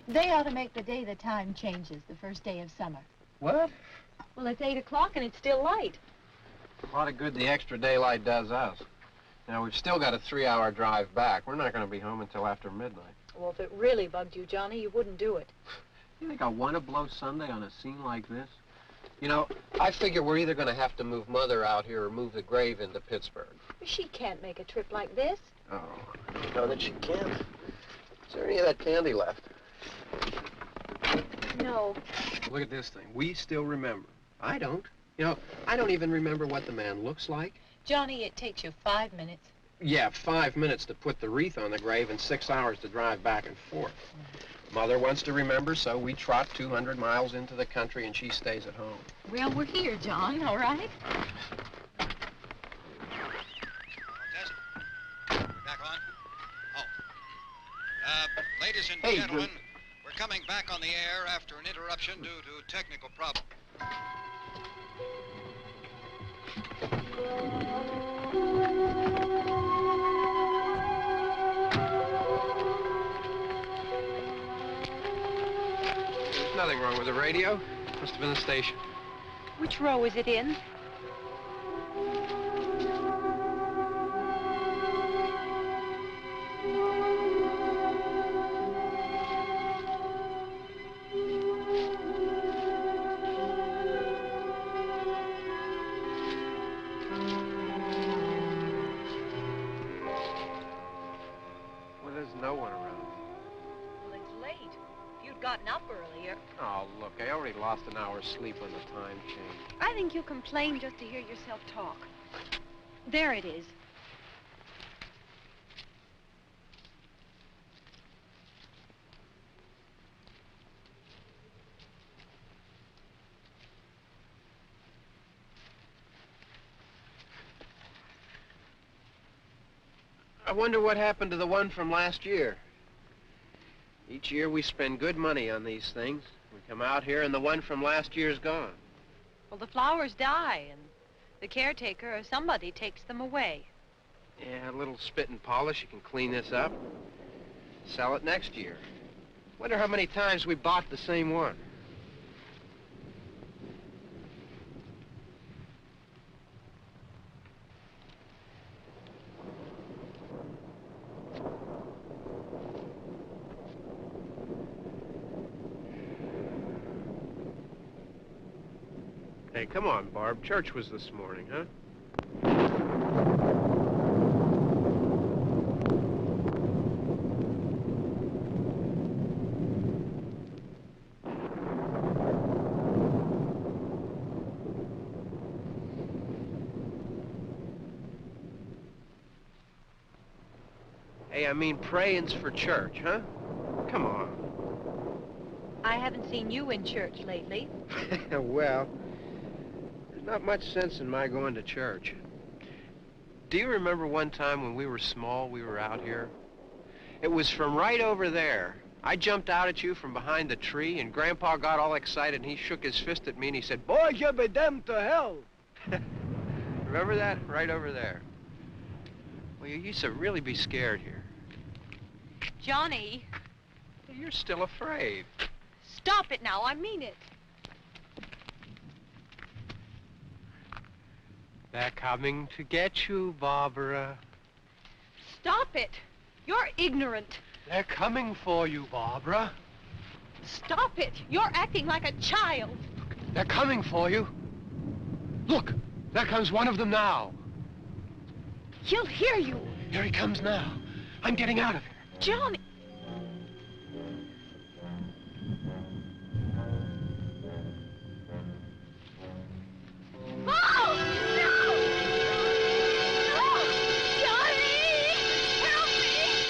They ought to make the day the time changes, the first day of summer. What? Well, it's 8 o'clock and it's still light. A lot of good the extra daylight does us. Now, we've still got a 3-hour drive back. We're not going to be home until after midnight. Well, if it really bugged you, Johnny, you wouldn't do it. You think I want to blow Sunday on a scene like this? You know, I figure we're either going to have to move Mother out here or move the grave into Pittsburgh. She can't make a trip like this. Oh, I know that she can't. Is there any of that candy left? No. Look at this thing. We still remember. I don't. You know, I don't even remember what the man looks like. Johnny, it takes you 5 minutes. Yeah, 5 minutes to put the wreath on the grave and 6 hours to drive back and forth. Mother wants to remember, so we trot 200 miles into the country and she stays at home. Well, we're here, John, all right? Test. We're back on? Oh. Ladies and gentlemen, we're coming back on the air after an interruption due to technical problem. There's nothing wrong with the radio. Must have been the station. Which row is it in? No one around. Well, it's late. If you'd gotten up earlier. Oh, look, I already lost an hour's sleep on the time change. I think you complain just to hear yourself talk. There it is. I wonder what happened to the one from last year. Each year we spend good money on these things. We come out here and the one from last year's gone. Well, the flowers die, and the caretaker or somebody takes them away. Yeah, a little spit and polish. You can clean this up. Sell it next year. Wonder how many times we bought the same one. Hey, come on, Barb. Church was this morning, huh? Hey, I mean praying's for church, huh? Come on. I haven't seen you in church lately. Well, there's not much sense in my going to church. Do you remember one time when we were small, we were out here? It was from right over there, I jumped out at you from behind the tree, and Grandpa got all excited, and he shook his fist at me, and he said, "Boy, you be damned to hell." Remember that? Right over there. Well, you used to really be scared here. Johnny, You're still afraid. stop it now. I mean it. They're coming to get you, Barbara. Stop it. You're ignorant. They're coming for you, Barbara. Stop it. You're acting like a child. They're coming for you. Look, there comes one of them now. He'll hear you. Here he comes now. I'm getting out of here. Johnny. Oh! No! No! Johnny! Help me!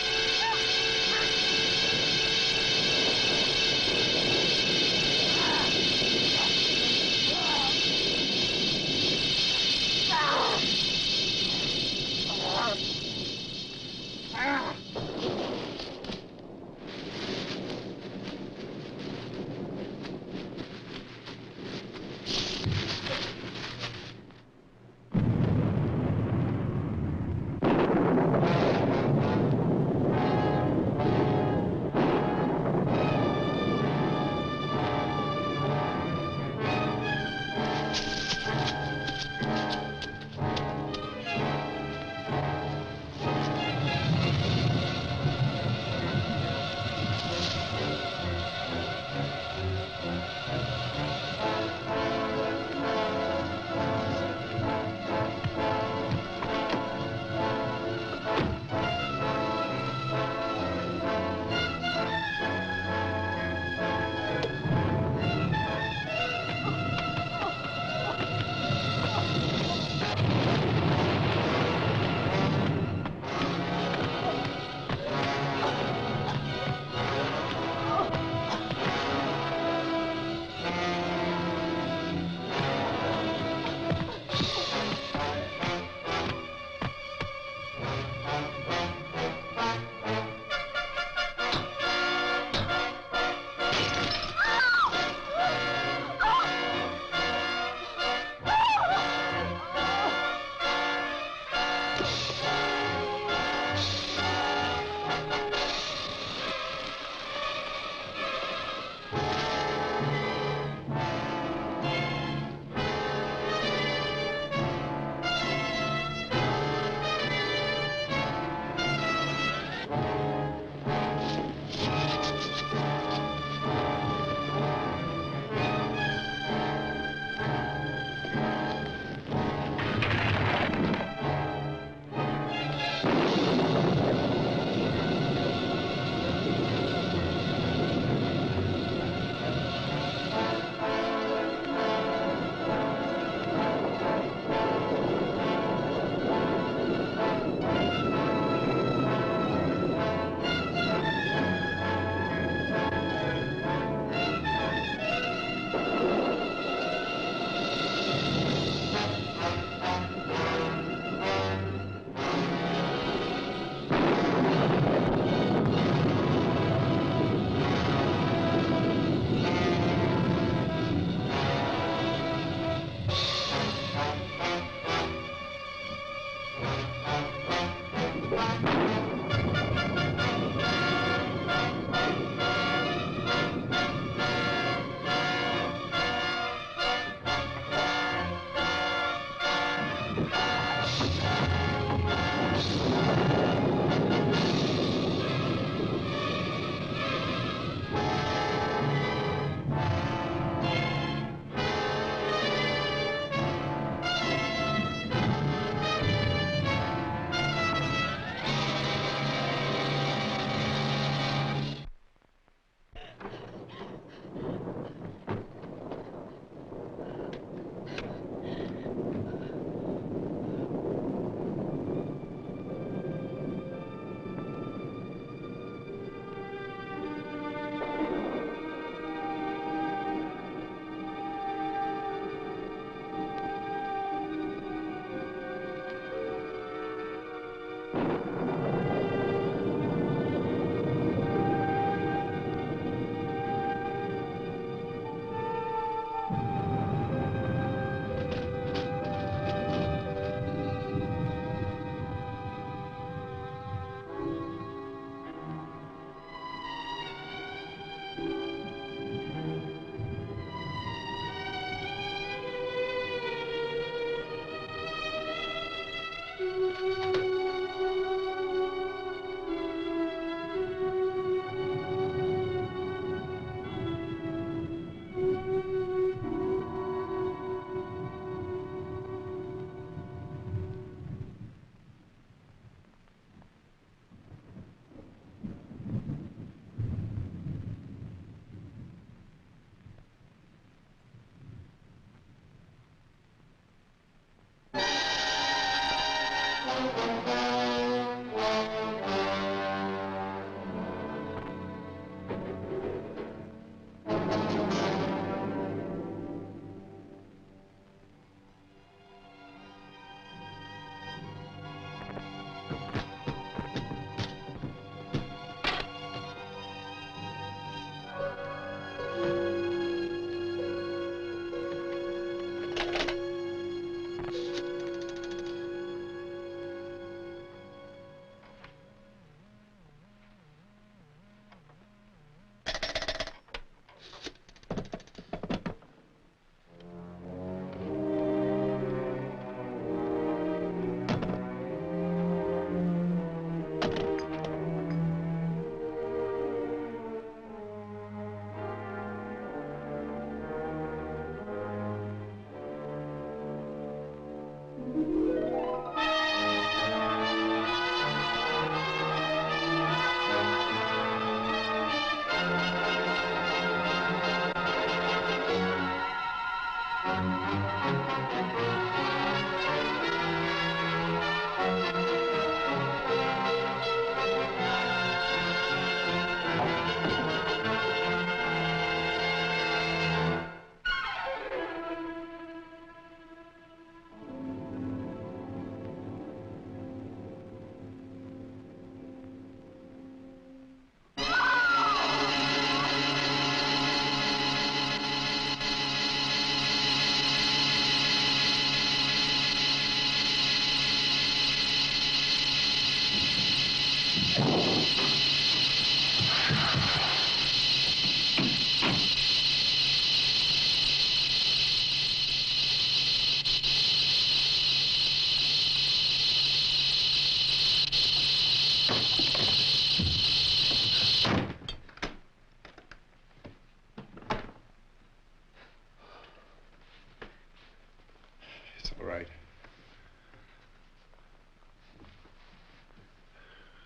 All right.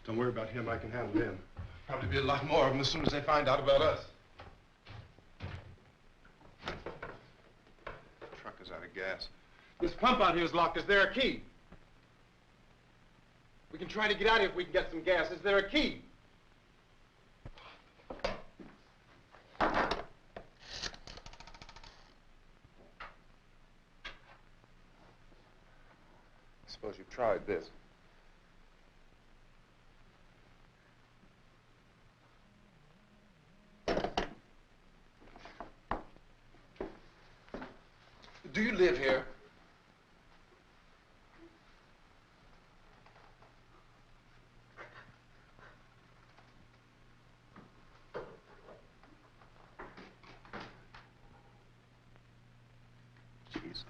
Don't worry about him. I can handle him. Probably be a lot more of them as soon as they find out about us. The truck is out of gas. This pump out here is locked. Is there a key? We can try to get out of here if we can get some gas. Is there a key? Suppose you've tried this. Do you live here? Jesus.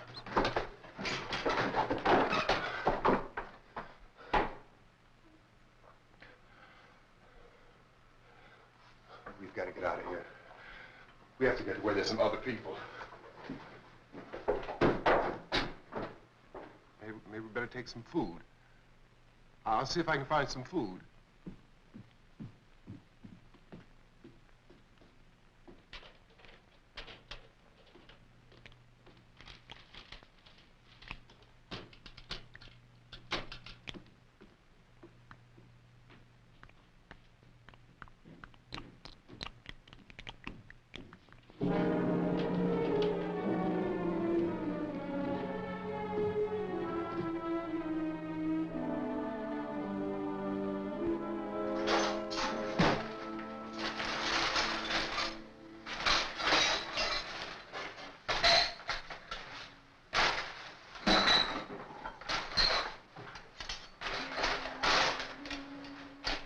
We've got to get out of here. We have to get to where there's some other people. Maybe we better take some food. I'll see if I can find some food.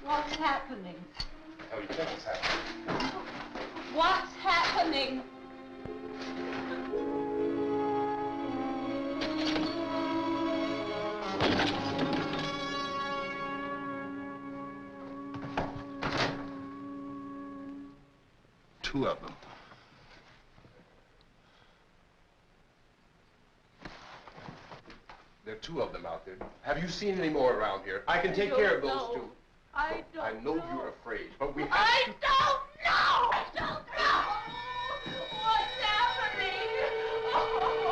What's happening? What do you think is happening? What's happening? Two of them. There are two of them out there. Have you seen any more around here? I can take care of those two. I don't I know you're afraid, but we have I to... don't know! I don't know! What's happening? Oh.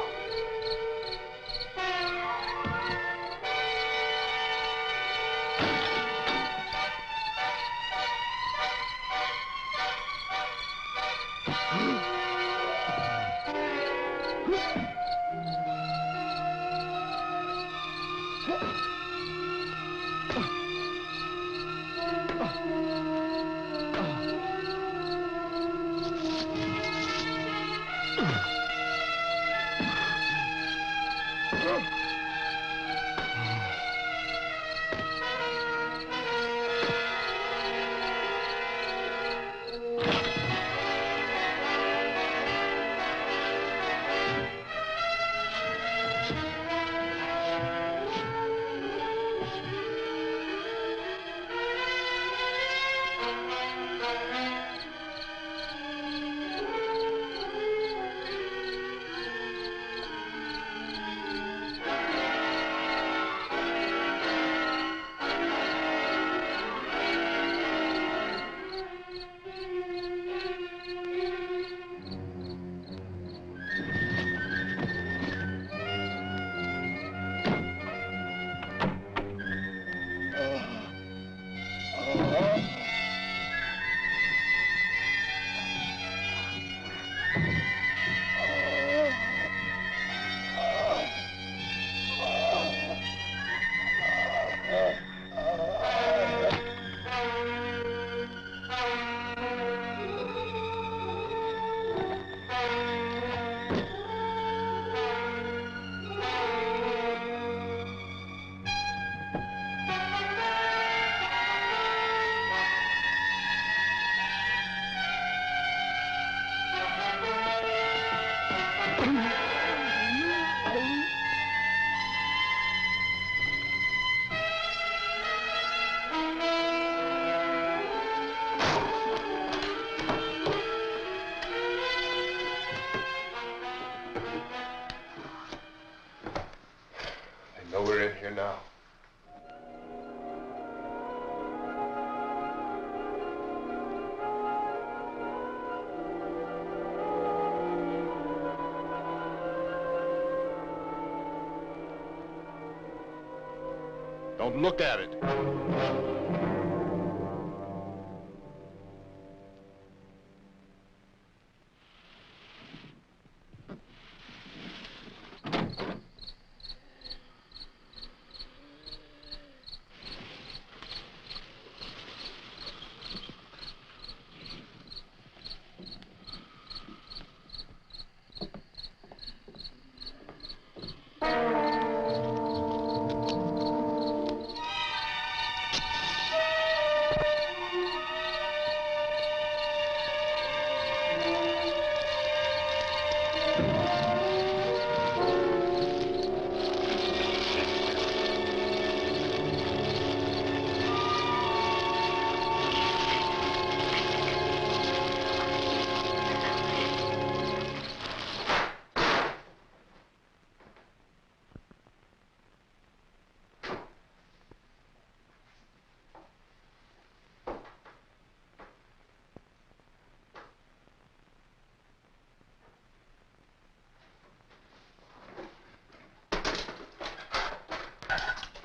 know we're in here now. Don't look at it.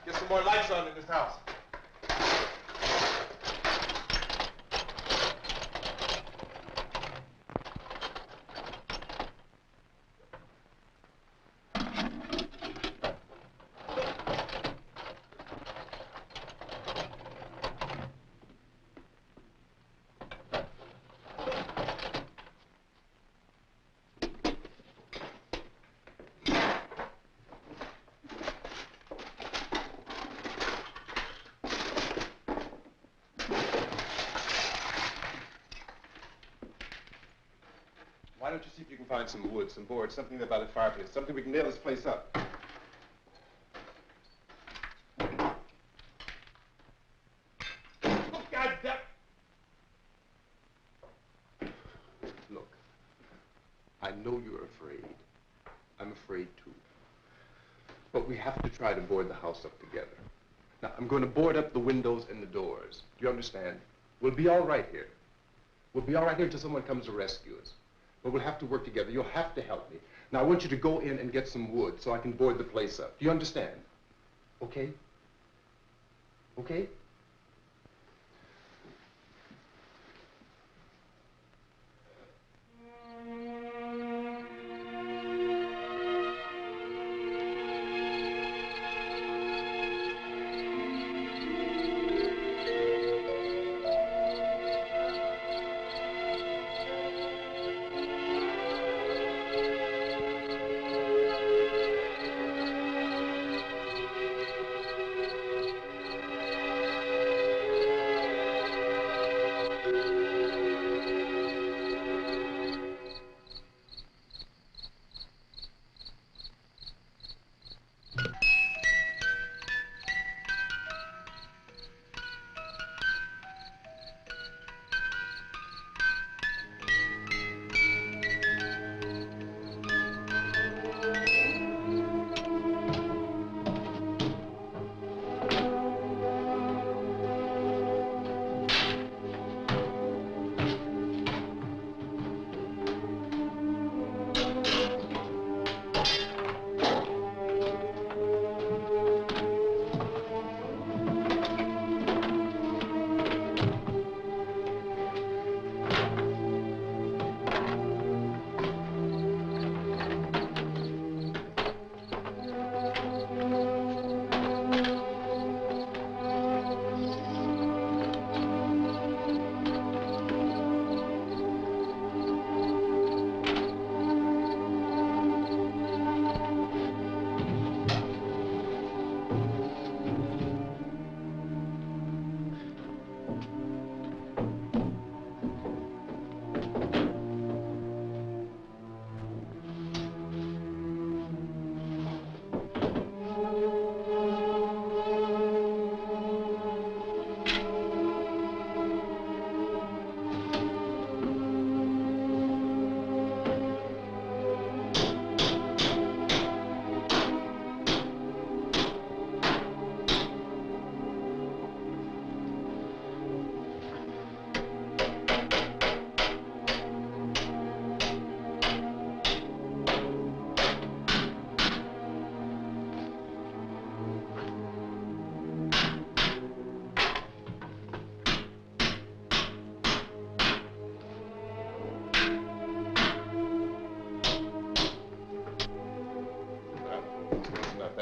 Get some more lights on in this house. Why don't you see if you can find some wood, some boards, something about a fireplace, something we can nail this place up. Oh, God damn. Look, I know you're afraid. I'm afraid too. But we have to try to board the house up together. Now, I'm going to board up the windows and the doors. Do you understand? We'll be all right here. We'll be all right here until someone comes to rescue us. But we'll have to work together. You'll have to help me. Now, I want you to go in and get some wood so I can board the place up. Do you understand? Okay? Okay?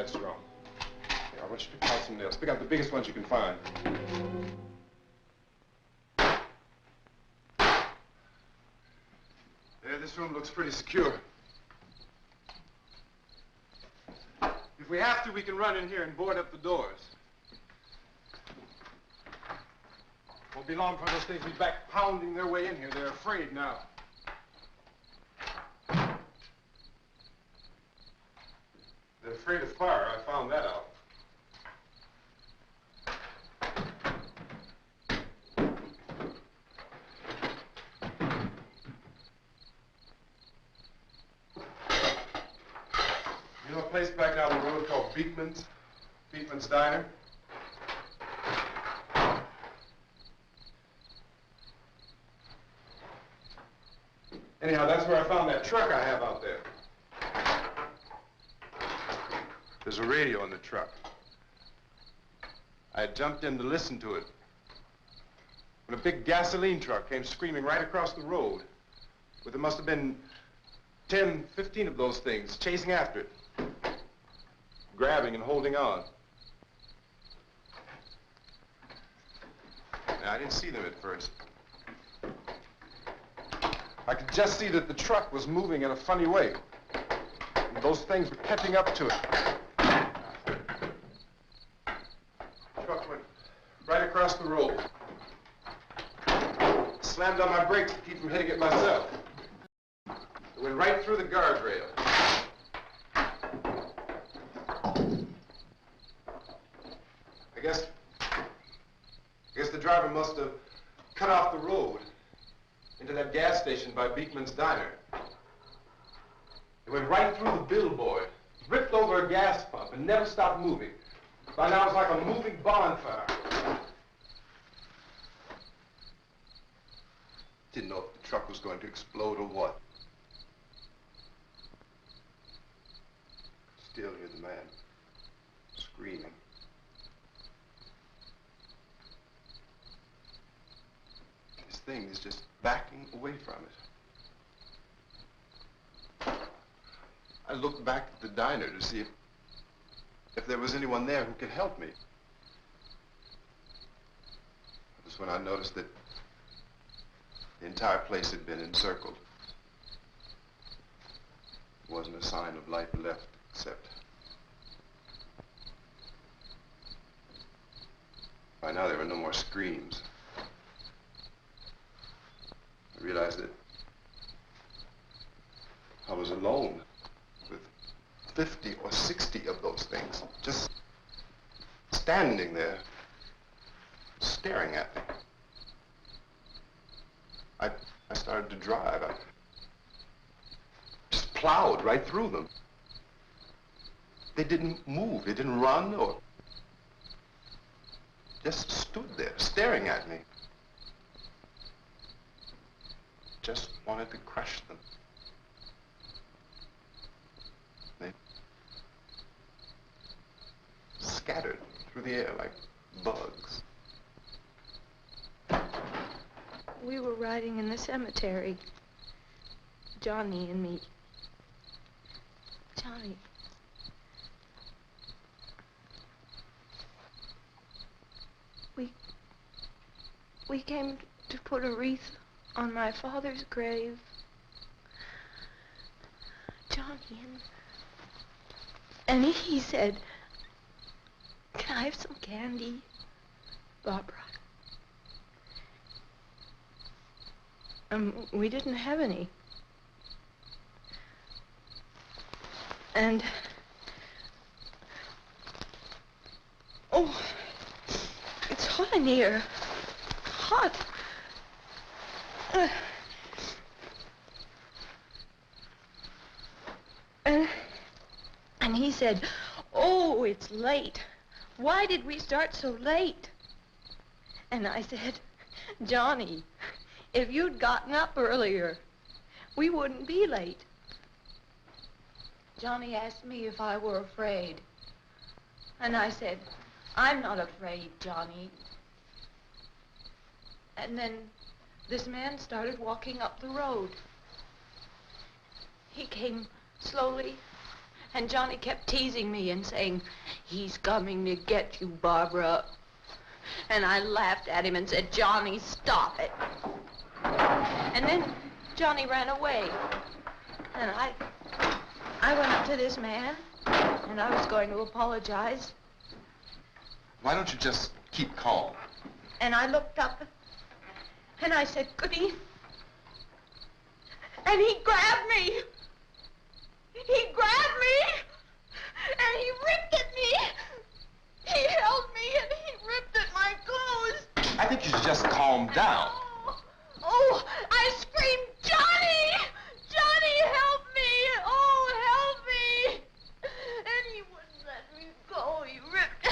That's wrong. Here, I want you to pick out some nails. Pick out the biggest ones you can find. Yeah, this room looks pretty secure. If we have to, we can run in here and board up the doors. Won't be long for those things to be back pounding their way in here. They're afraid now. They're afraid of fire. I found that out. You know a place back down the road called Beekman's? Beekman's Diner? Anyhow, that's where I found that truck I have out there. There's a radio in the truck. I had jumped in to listen to it when a big gasoline truck came screaming right across the road. There must have been 10, 15 of those things chasing after it, grabbing and holding on. Now, I didn't see them at first. I could just see that the truck was moving in a funny way. And those things were catching up to it. The truck went right across the road. Slammed on my brakes to keep from hitting it myself. It went right through the guardrail. I guess the driver must have cut off the road into that gas station by Beekman's Diner. It went right through the billboard, ripped over a gas pump, and never stopped moving. By now, it's like a moving bonfire. Didn't know if the truck was going to explode or what. Still hear the man screaming. This thing is just backing away from it. I looked back at the diner to see if there was anyone there who could help me. That was when I noticed that the entire place had been encircled. There wasn't a sign of life left except by now there were no more screams. I realized that I was alone with 50 or 60 of those things, just standing there, staring at me. I started to drive. I just plowed right through them. They didn't move, they didn't run or just stood there, staring at me. Just wanted to crush them. They scattered through the air like bugs. We were riding in the cemetery, Johnny and me. Johnny. We came to put a wreath on my father's grave. Johnny, and he said, "Can I have some candy, Barbara?" We didn't have any. And, oh, it's hot in here. Hot. And he said, "Oh, it's late. Why did we start so late?" And I said, "Johnny, if you'd gotten up earlier, we wouldn't be late." Johnny asked me if I were afraid. And I said, "I'm not afraid, Johnny." And then this man started walking up the road. He came slowly And Johnny kept teasing me and saying, "He's coming to get you, Barbara." And I laughed at him and said, "Johnny, stop it." And then Johnny ran away. And I went up to this man, and I was going to apologize. Why don't you just keep calm? And I looked up, and I said, "Goody." And he grabbed me. He grabbed me, and he ripped at me. He held me, and he ripped at my clothes. I think you should just calm down. Oh, I screamed, "Johnny! Johnny, help me! Oh, help me!" And he wouldn't let me go. He ripped.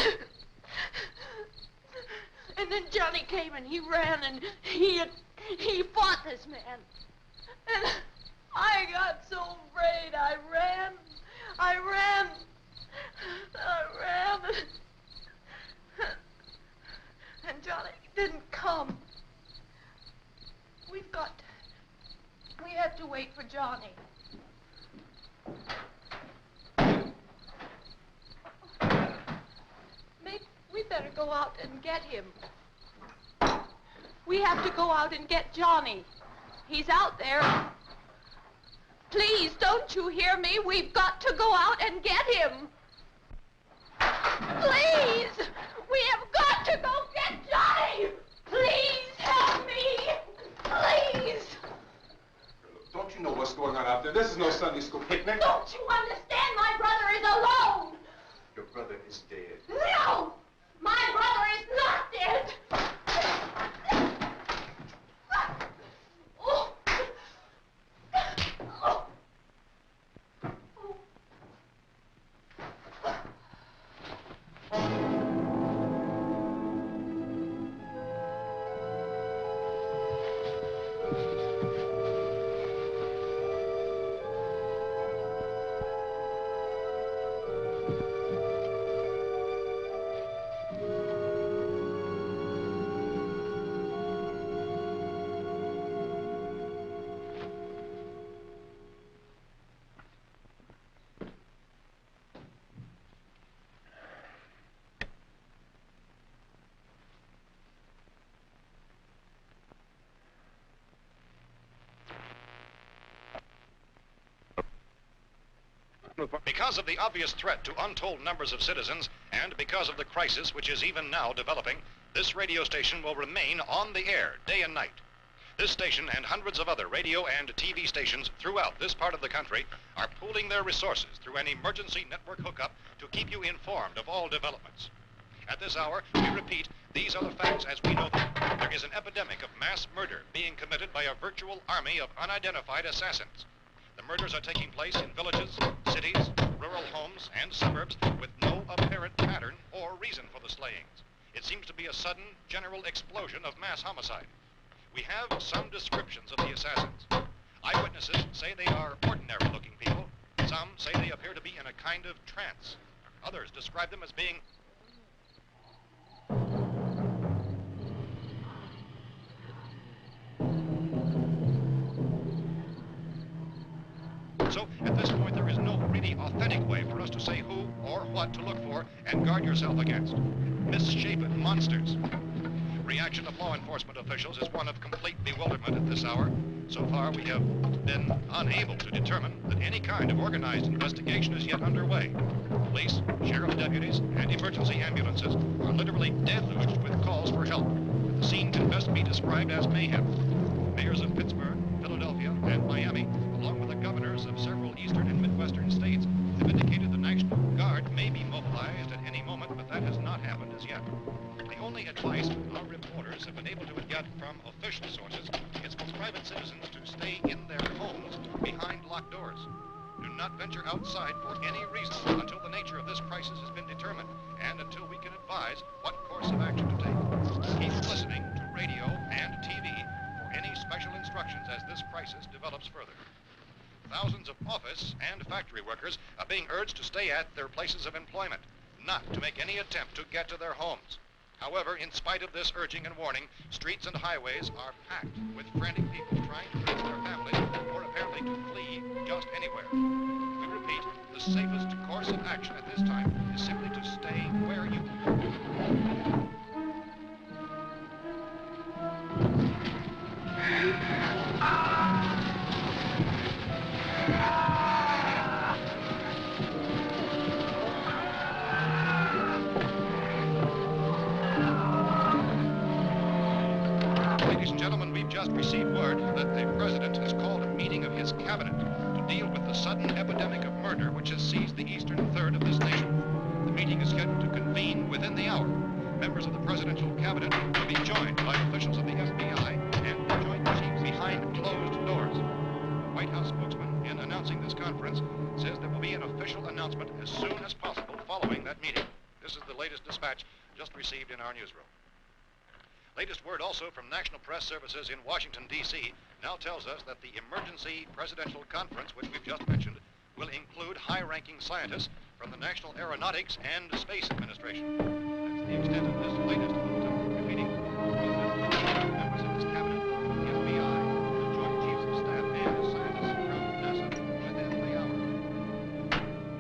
And then Johnny came and he ran and he fought this man. And I got so afraid. I ran. And Johnny didn't come. We have to wait for Johnny. Maybe we better go out and get him. We have to go out and get Johnny. He's out there. Please, don't you hear me? We've got to go out and get him. Please! We have got to go get Johnny! Please help me! Please! Don't you know what's going on out there? This is no Sunday school picnic. Don't you understand? My brother is alone! Your brother is dead. No! My brother is not dead! Oh. Oh. Because of the obvious threat to untold numbers of citizens, and because of the crisis which is even now developing, this radio station will remain on the air day and night. This station and hundreds of other radio and TV stations throughout this part of the country are pooling their resources through an emergency network hookup to keep you informed of all developments. At this hour, we repeat, these are the facts as we know them. There is an epidemic of mass murder being committed by a virtual army of unidentified assassins. The murders are taking place in villages, cities, rural homes, and suburbs with no apparent pattern or reason for the slayings. It seems to be a sudden, general explosion of mass homicide. We have some descriptions of the assassins. Eyewitnesses say they are ordinary-looking people. Some say they appear to be in a kind of trance. Others describe them as being So, at this point, there is no really authentic way for us to say who or what to look for and guard yourself against. Misshapen monsters. Reaction of law enforcement officials is one of complete bewilderment at this hour. So far, we have been unable to determine that any kind of organized investigation is yet underway. Police, sheriff deputies, and emergency ambulances are literally deluged with calls for help. The scene can best be described as mayhem. Mayors of Pittsburgh, Philadelphia, and Miami, along with the governors of several eastern and midwestern states, have indicated the National Guard may be mobilized at any moment, but that has not happened as yet. The only advice our reporters have been able to get from official sources is for private citizens to stay in their homes behind locked doors. Do not venture outside for any reason until the nature of this crisis has been determined and until we can advise what course of action to take. Keep listening to radio and TV for any special instructions as this crisis develops further. Thousands of office and factory workers are being urged to stay at their places of employment, not to make any attempt to get to their homes. However, in spite of this urging and warning, streets and highways are packed with frantic people trying to reach their families or apparently to flee just anywhere. We repeat, the the safest course of action at this time is simply to stay where you are. Ladies and gentlemen, we've just received word that the President has called a meeting of his cabinet to deal with the sudden epidemic of murder which has seized the eastern third of this nation. The meeting is scheduled to convene within the hour. Members of the presidential cabinet will be joined by officials of the FBI and the Joint Chiefs behind closed doors. The White House spokesman, in announcing this conference, says there will be an official announcement as soon as possible following that meeting. This is the latest dispatch just received in our newsroom. Latest word also from National Press Services in Washington, D.C. now tells us that the emergency presidential conference, which we've just mentioned, will include high-ranking scientists from the National Aeronautics and Space Administration. That's the extent of this latest bulletin, repeating members of his cabinet, the FBI, the Joint Chiefs of Staff, and scientists from NASA within the hour.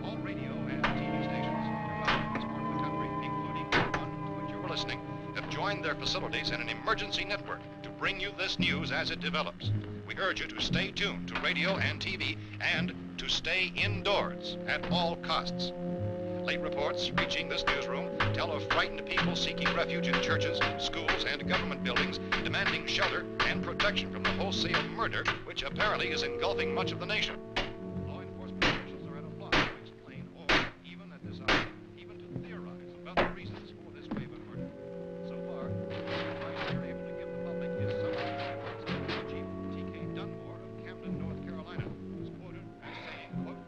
All radio and TV stations throughout this part of the country, including the one to which you're listening, have joined their facilities in an emergency network to bring you this news as it develops. We urge you to stay tuned to radio and TV and to stay indoors at all costs. Late reports reaching this newsroom tell of frightened people seeking refuge in churches, schools, and government buildings, demanding shelter and protection from the wholesale murder which apparently is engulfing much of the nation. Law enforcement officials are at a loss to explain or, even at this hour, even to theorize about the reasons for this wave of murder. So far, the advice we're able to give the public is summary reports of Chief T.K. Dunmore of Camden, North Carolina, who's quoted as saying, quote,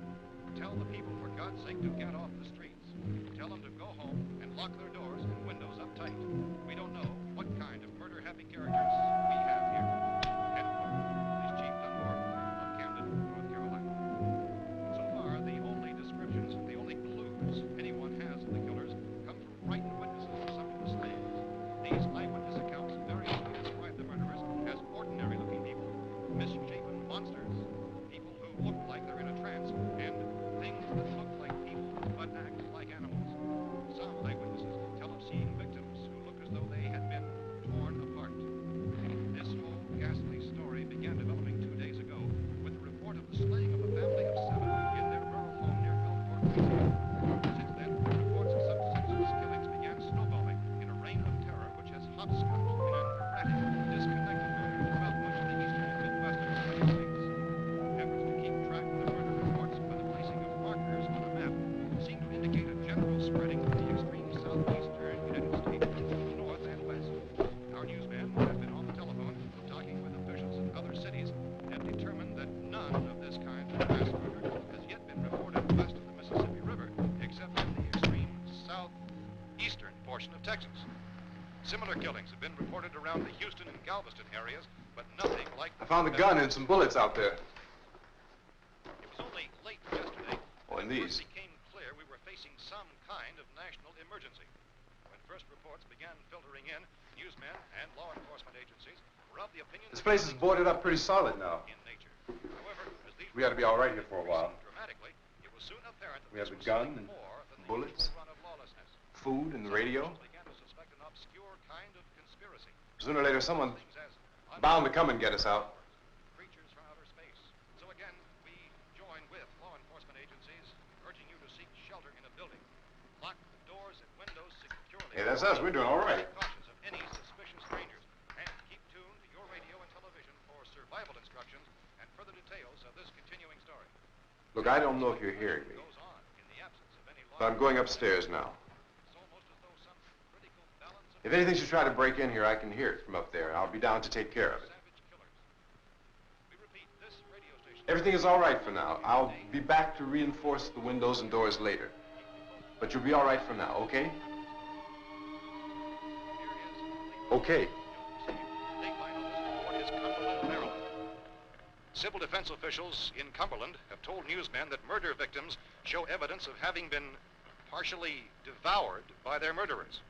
"Tell the people, for God's sake, to get off the streets. Tell them to go home and lock their doors and windows up tight. We don't know what kind of murder-happy characters we have here." End quote. This is Chief Dunmore of Camden, North Carolina. So far, the only descriptions, the only clues anyone has of the killers come from frightened witnesses of some of the slaves. These eyewitness accounts variously describe the murderers as ordinary-looking people, misshapen monsters, people who look like they're in a trance, and things that look like people but act like animals. Some eyewitnesses tell of seeing victims who look as though they had been torn apart. This whole ghastly story began developing 2 days ago with the report of the slaying of a family of 7 in their rural home near Gulfport, Louisiana. Since then, reports of some senseless killings began snowballing in a reign of terror which has hopscotched in an erratic, disconnected manner throughout much of the eastern and midwestern United States. Efforts to keep track of the murder reports by the placing of markers on a map seem to indicate a general spreading of the extreme southeastern United States to the north and west. Our newsmen have been on the telephone talking with officials in other cities and have determined that none of this kind of mass murder has yet been reported west of the Mississippi River, except in the extreme southeastern portion of Texas. Similar killings have been reported around the Houston and Galveston areas, but nothing like I found a gun and some bullets out there. It was only late yesterday Oh, and that it these. first became clear we were facing some kind of national emergency. When first reports began filtering in, newsmen and law enforcement agencies were of the opinion This that place is boarded up pretty solid now. in nature. However, as these We ought to be all right here for a while. dramatically, it was soon apparent that We have this the was gun something and more than the bullets. usual run of lawlessness. Food and the Some radio. officials began to suspect an obscure kind of conspiracy. Sooner or later, someone Things as bound to come and get us out. creatures from outer space. So again, we join with law enforcement agencies, urging you to seek shelter in a building. Lock the doors and windows securely. Hey, that's us. We're doing all right. Be cautious of any suspicious strangers, and keep tuned to your radio and television for survival instructions and further details of this continuing story. Look, I don't know if you're hearing me, Goes on in the absence of any law. but I'm going upstairs now. It's almost as though some critical balance of If anything should try to break in here, I can hear it from up there, and I'll be down to take care of it. savage killers. We repeat, this radio station. Everything is all right for now. I'll be back to reinforce the windows and doors later. But you'll be all right for now, okay? Okay. Dateline on this report is Cumberland, Maryland. Civil defense officials in Cumberland have told newsmen that murder victims show evidence of having been partially devoured by their murderers.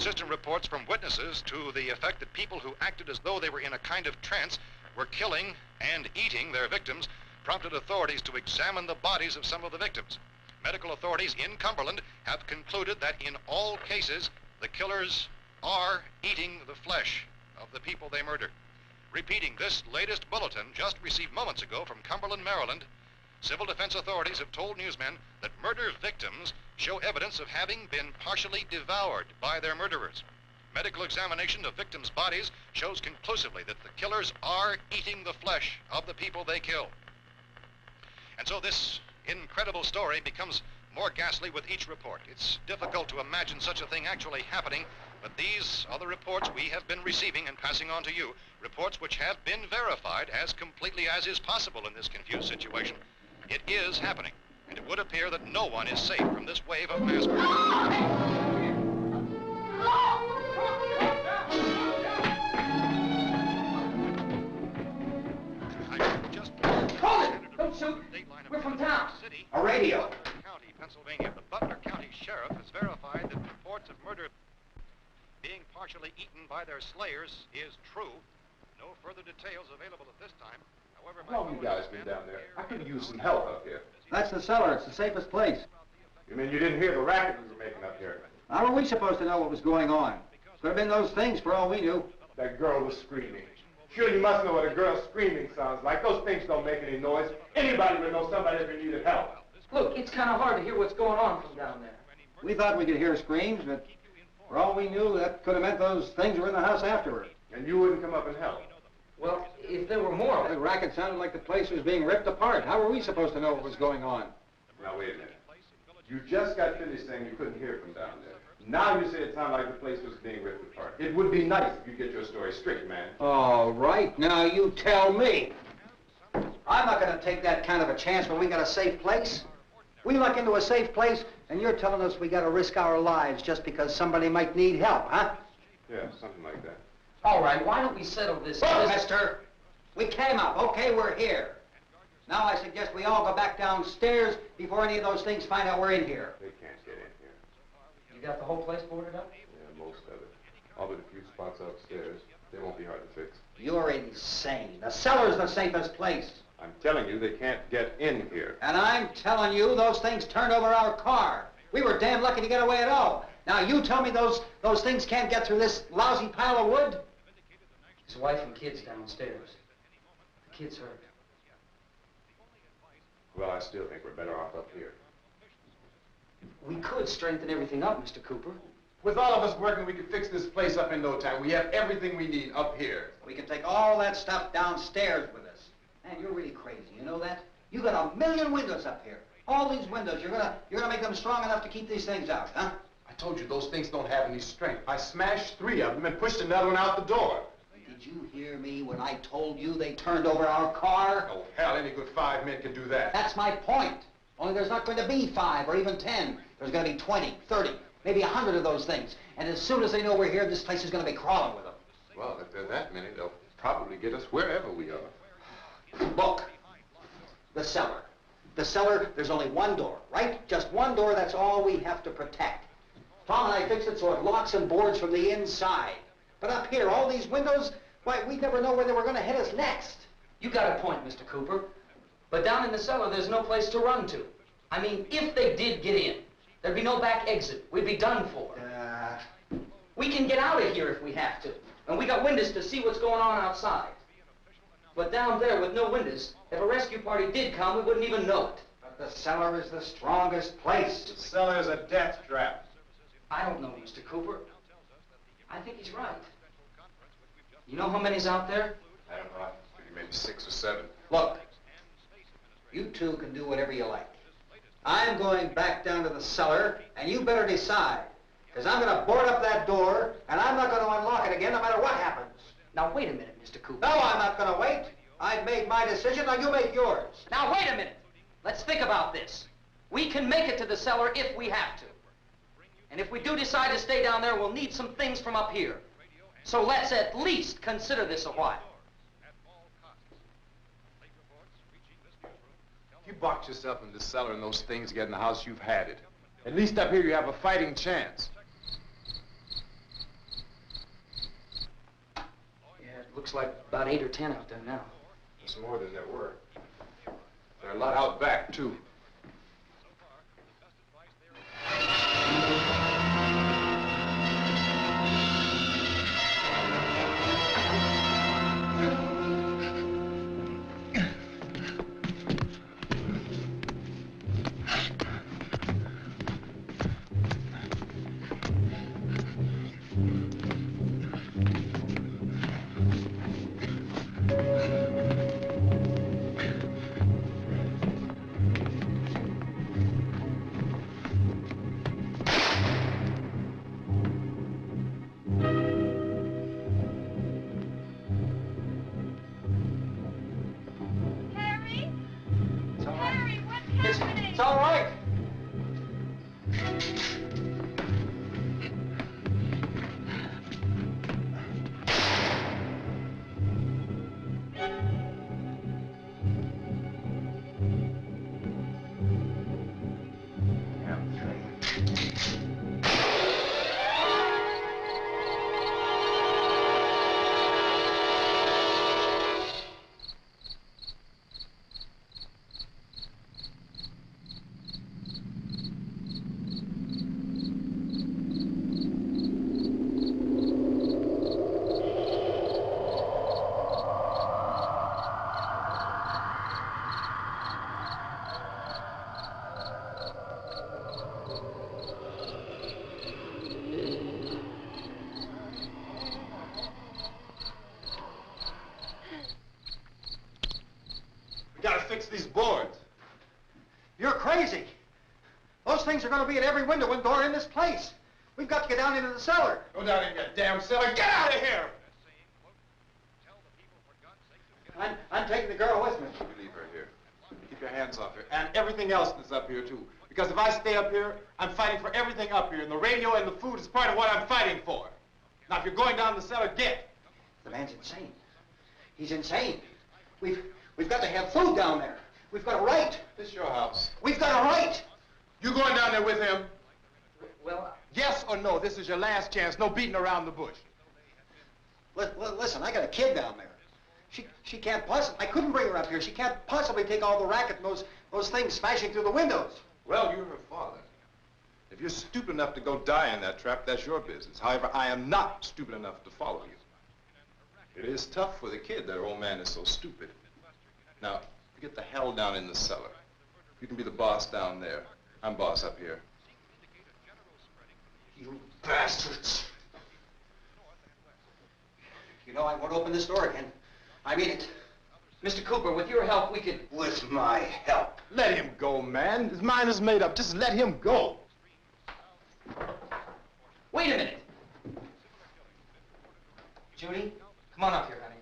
inconsistent reports from witnesses to the effect that people who acted as though they were in a kind of trance were killing and eating their victims prompted authorities to examine the bodies of some of the victims. Medical authorities in Cumberland have concluded that in all cases, the killers are eating the flesh of the people they murdered. Repeating this latest bulletin just received moments ago from Cumberland, Maryland, civil defense authorities have told newsmen that murder victims show evidence of having been partially devoured by their murderers. Medical examination of victims' bodies shows conclusively that the killers are eating the flesh of the people they kill. And so this incredible story becomes more ghastly with each report. It's difficult to imagine such a thing actually happening, but these are the reports we have been receiving and passing on to you, reports which have been verified as completely as is possible in this confused situation. It is happening, and it would appear that no one is safe from this wave of mass murder. Don't shoot. We're from town. A radio. County, Pennsylvania. The Butler County Sheriff has verified that reports of murder being partially eaten by their slayers is true. No further details available at this time. However, How long you guys been down there? I could use some help up here. That's the cellar. It's the safest place. You mean you didn't hear the racket we were making up here? How were we supposed to know what was going on? Could have been those things for all we knew. That girl was screaming. Sure, you must know what a girl screaming sounds like. Those things don't make any noise. Anybody would know somebody ever needed help. Look, it's kind of hard to hear what's going on from down there. We thought we could hear screams, but for all we knew, that could have meant those things were in the house afterward. And you wouldn't come up and help? Well, if there were more... The racket sounded like the place was being ripped apart. How were we supposed to know what was going on? Now, wait a minute. You just got finished saying you couldn't hear from down there. Now you say it sounded like the place was being ripped apart. It would be nice if you get your story straight, man. All right, now you tell me. I'm not going to take that kind of a chance when we got a safe place. We luck into a safe place, and you're telling us we got to risk our lives just because somebody might need help, huh? Yeah, something like that. All right, why don't we settle this... Look, mister, we came up. Okay, we're here. Now I suggest we all go back downstairs before any of those things find out we're in here. They can't get in here. You got the whole place boarded up? Yeah, most of it. All but a few spots upstairs. They won't be hard to fix. You're insane. The cellar's the safest place. I'm telling you, they can't get in here. And I'm telling you, those things turned over our car. We were damn lucky to get away at all. Now you tell me those things can't get through this lousy pile of wood? His wife and kids downstairs. The kid's hurt. Well, I still think we're better off up here. We could strengthen everything up, Mr. Cooper. With all of us working, we could fix this place up in no time. We have everything we need up here. We can take all that stuff downstairs with us. Man, you're really crazy, you know that? You got 1,000,000 windows up here. All these windows, you're gonna make them strong enough to keep these things out, huh? I told you, those things don't have any strength. I smashed 3 of them and pushed another one out the door. Did you hear me when I told you they turned over our car? Oh, hell, any good 5 men can do that. That's my point. Only there's not going to be 5 or even 10. There's going to be 20, 30, maybe 100 of those things. And as soon as they know we're here, this place is going to be crawling with them. Well, if there are that many, they'll probably get us wherever we are. Look, the cellar. The cellar, there's only one door, right? Just one door, that's all we have to protect. Tom and I fixed it so it locks and boards from the inside. But up here, all these windows, why, we'd never know where they were going to hit us next. You got a point, Mr. Cooper. But down in the cellar, there's no place to run to. I mean, if they did get in, there'd be no back exit. We'd be done for. We can get out of here if we have to. And we got windows to see what's going on outside. But down there with no windows, if a rescue party did come, we wouldn't even know it. But the cellar is the strongest place. The cellar is a death trap. I don't know, Mr. Cooper. I think he's right. You know how many's out there? I don't know. Maybe 6 or 7. Look, you two can do whatever you like. I'm going back down to the cellar, and you better decide. Because I'm going to board up that door, and I'm not going to unlock it again no matter what happens. Now, wait a minute, Mr. Cooper. No, I'm not going to wait. I've made my decision, now you make yours. Now, wait a minute. Let's think about this. We can make it to the cellar if we have to. And if we do decide to stay down there, we'll need some things from up here. So let's at least consider this a while. If you box yourself in the cellar and those things get in the house, you've had it. At least up here you have a fighting chance. Looks like about 8 or 10 out there now. There's more than there were. There are a lot out back, too. It's all right. We gotta fix these boards. You're crazy. Those things are going to be at every window and door in this place. We've got to get down into the cellar. Go down in your damn cellar. Get out of here! I'm taking the girl with me. You leave her here. Keep your hands off her. And everything else that's up here, too. Because if I stay up here, I'm fighting for everything up here. And the radio and the food is part of what I'm fighting for. Now, if you're going down the cellar, get. The man's insane. He's insane. We've got to have food down there. We've got a right. This is your house. We've got a right. You going down there with him? Well, Yes or no? This is your last chance. No beating around the bush. Listen, I got a kid down there. She can't possibly, I couldn't bring her up here. She can't possibly take all the racket and those things smashing through the windows. Well, you're her father. If you're stupid enough to go die in that trap, that's your business. However, I am not stupid enough to follow you. It is tough for the kid. That old man is so stupid. Now, get the hell down in the cellar. You can be the boss down there. I'm boss up here. You bastards. You know, I won't open this door again. I mean it. Mr. Cooper, with your help, we could... With my help. Let him go, man. His mind is made up. Just let him go. Wait a minute. Judy, come on up here, honey.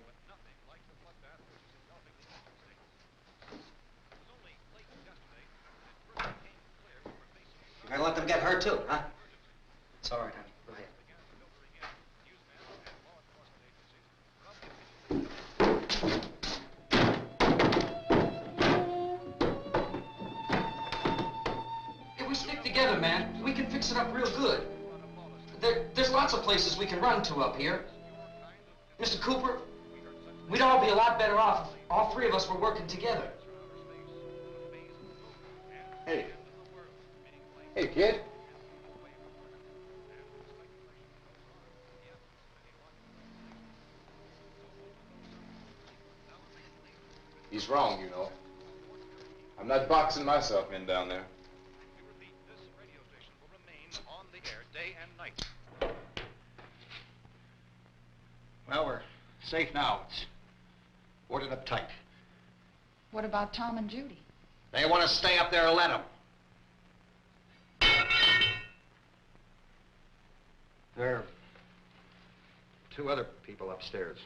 You're gonna let them get hurt too, huh? It's all right, honey. Go ahead. If we stick together, man, we can fix it up real good. There's lots of places we can run to up here. Mr. Cooper, we'd all be a lot better off if all three of us were working together. Hey. Hey, kid. He's wrong, you know. I'm not boxing myself in down there. This radio station will remain on the air day and night. Well, we're safe now. It's boarded up tight. What about Tom and Judy? They want to stay up there, let them. There are two other people upstairs,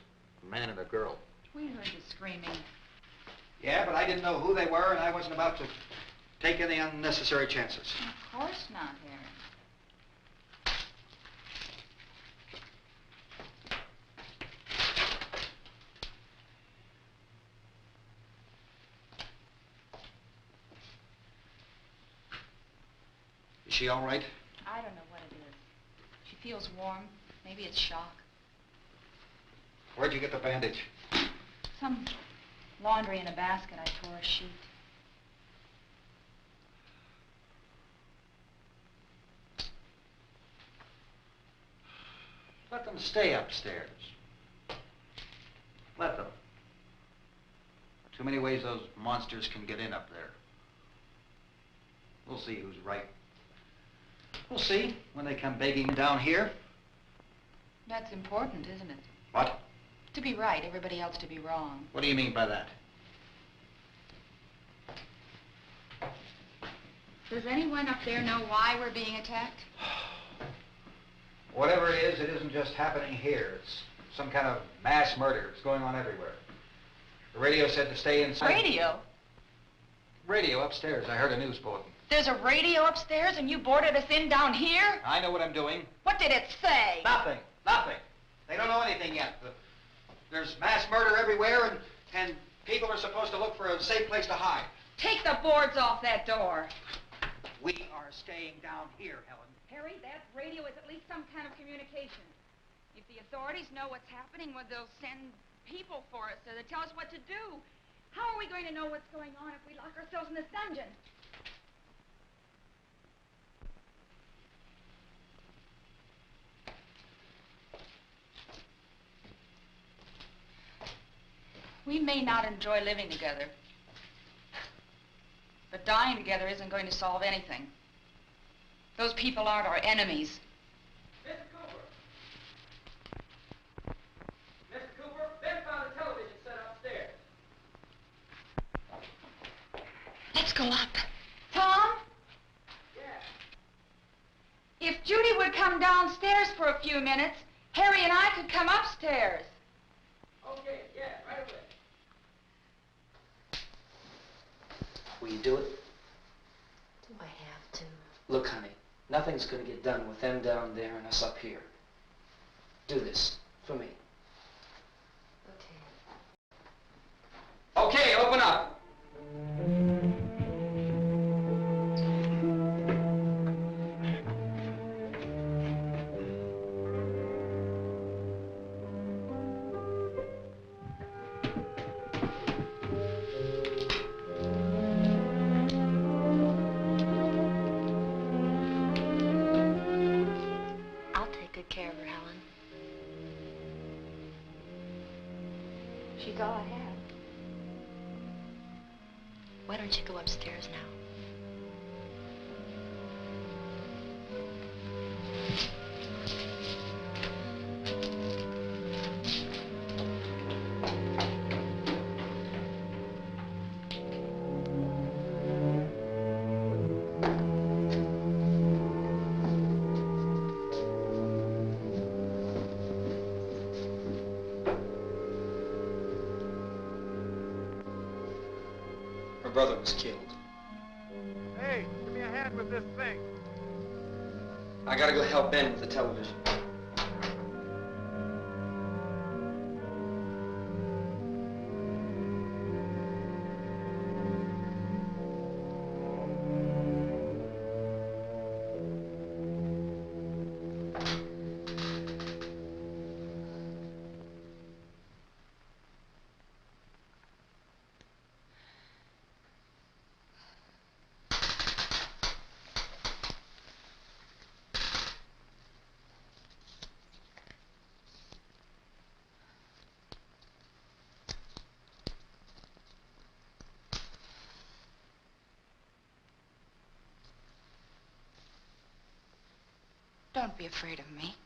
a man and a girl. We heard you screaming. Yeah, but I didn't know who they were, and I wasn't about to take any unnecessary chances. Of course not, Harry. Is she all right? I don't know what it is. She feels warm. Maybe it's shock. Where'd you get the bandage? Some laundry in a basket. I tore a sheet. Let them stay upstairs. Let them. Too many ways those monsters can get in up there. We'll see who's right. We'll see when they come begging down here. That's important, isn't it? What? To be right, everybody else to be wrong. What do you mean by that? Does anyone up there know why we're being attacked? Whatever it isn't just happening here. It's some kind of mass murder. It's going on everywhere. The radio said to stay inside. Radio? Radio upstairs. I heard a news bulletin. There's a radio upstairs and you boarded us in down here? I know what I'm doing. What did it say? Nothing. Nothing. They don't know anything yet. There's mass murder everywhere, and people are supposed to look for a safe place to hide. Take the boards off that door. We are staying down here, Helen. Harry, that radio is at least some kind of communication. If the authorities know what's happening, well, they'll send people for us to tell us what to do. How are we going to know what's going on if we lock ourselves in this dungeon? We may not enjoy living together, but dying together isn't going to solve anything. Those people aren't our enemies. Mr. Cooper! Mr. Cooper, Ben found a television set upstairs. Let's go up. Tom? Yeah. If Judy would come downstairs for a few minutes, Harry and I could come upstairs. Okay, yeah, right away. Will you do it? Do I have to? Look, honey, nothing's gonna get done with them down there and us up here. Do this for me. Okay. Okay, open up. I'll take good care of her, Helen. She's all I have. Why don't you go upstairs now? Her brother was killed. Hey, give me a hand with this thing. I gotta go help Ben with the television. Don't be afraid of me.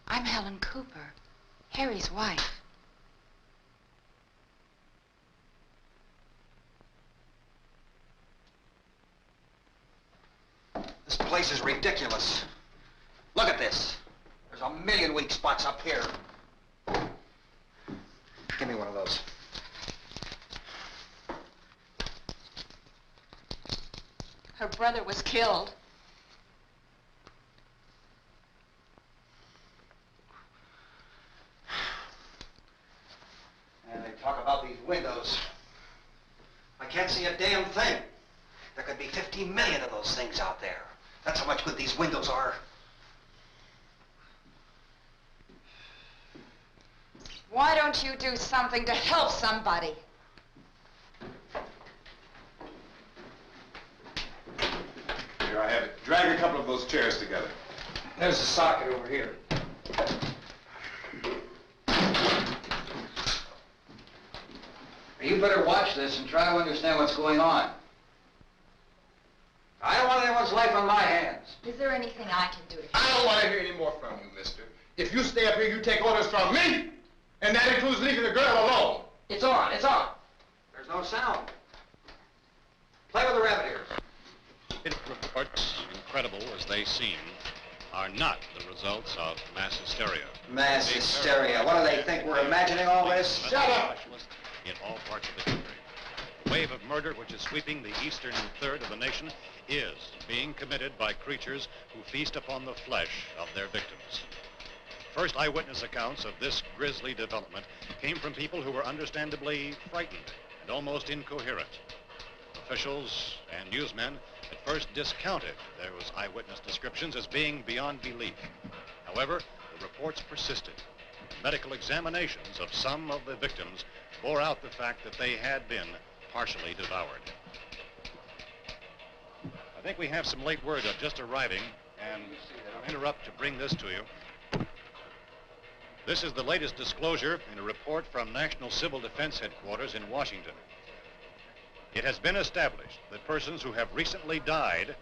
I'm Helen Cooper, Harry's wife. This place is ridiculous. Look at this. There's a million weak spots up here. Give me one of those. Her brother was killed. And they talk about these windows. I can't see a damn thing. There could be 15 million of those things out there. That's how much good these windows are. Why don't you do something to help somebody? Here, I have it. Drag a couple of those chairs together. There's a socket over here. You better watch this and try to understand what's going on. I don't want anyone's life on my hands. Is there anything I can do to I don't want to hear any more from you, mister. If you stay up here, you take orders from me. And that includes leaving the girl alone. It's on, it's on. There's no sound. Play with the rabbit ears. Reports, incredible as they seem, are not the results of mass hysteria. Mass hysteria. What do they think? We're imagining all this? Shut up! In all parts of the country. The wave of murder which is sweeping the eastern third of the nation is being committed by creatures who feast upon the flesh of their victims. First eyewitness accounts of this grisly development came from people who were understandably frightened and almost incoherent. Officials and newsmen at first discounted those eyewitness descriptions as being beyond belief. However, the reports persisted. Medical examinations of some of the victims bore out the fact that they had been partially devoured. I think we have some late word just arriving, and I'll interrupt to bring this to you. This is the latest disclosure in a report from National Civil Defense Headquarters in Washington. It has been established that persons who have recently died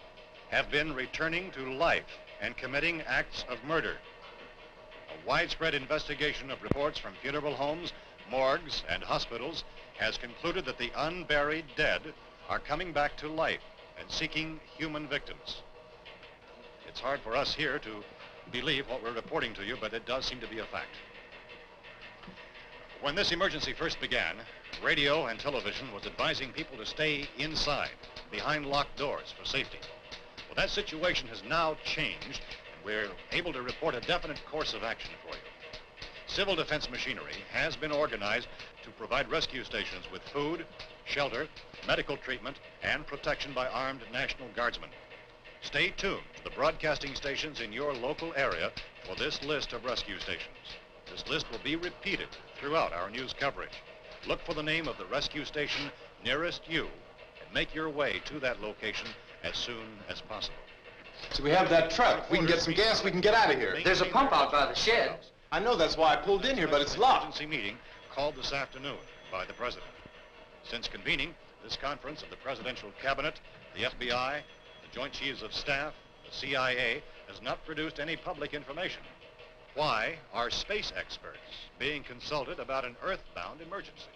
have been returning to life and committing acts of murder. A widespread investigation of reports from funeral homes, morgues, and hospitals has concluded that the unburied dead are coming back to life and seeking human victims. It's hard for us here to believe what we're reporting to you, but it does seem to be a fact. When this emergency first began, radio and television was advising people to stay inside, behind locked doors for safety. Well, that situation has now changed, and we're able to report a definite course of action for you. Civil defense machinery has been organized to provide rescue stations with food, shelter, medical treatment, and protection by armed National Guardsmen. Stay tuned to the broadcasting stations in your local area for this list of rescue stations. This list will be repeated throughout our news coverage. Look for the name of the rescue station nearest you and make your way to that location as soon as possible. So we have that truck. If we can get some gas, we can get out of here. There's a pump out by the shed. I know, that's why I pulled in here, but it's locked. Emergency meeting called this afternoon by the President. Since convening this conference of the Presidential Cabinet, the FBI, the Joint Chiefs of Staff, the CIA has not produced any public information. Why are space experts being consulted about an earthbound emergency?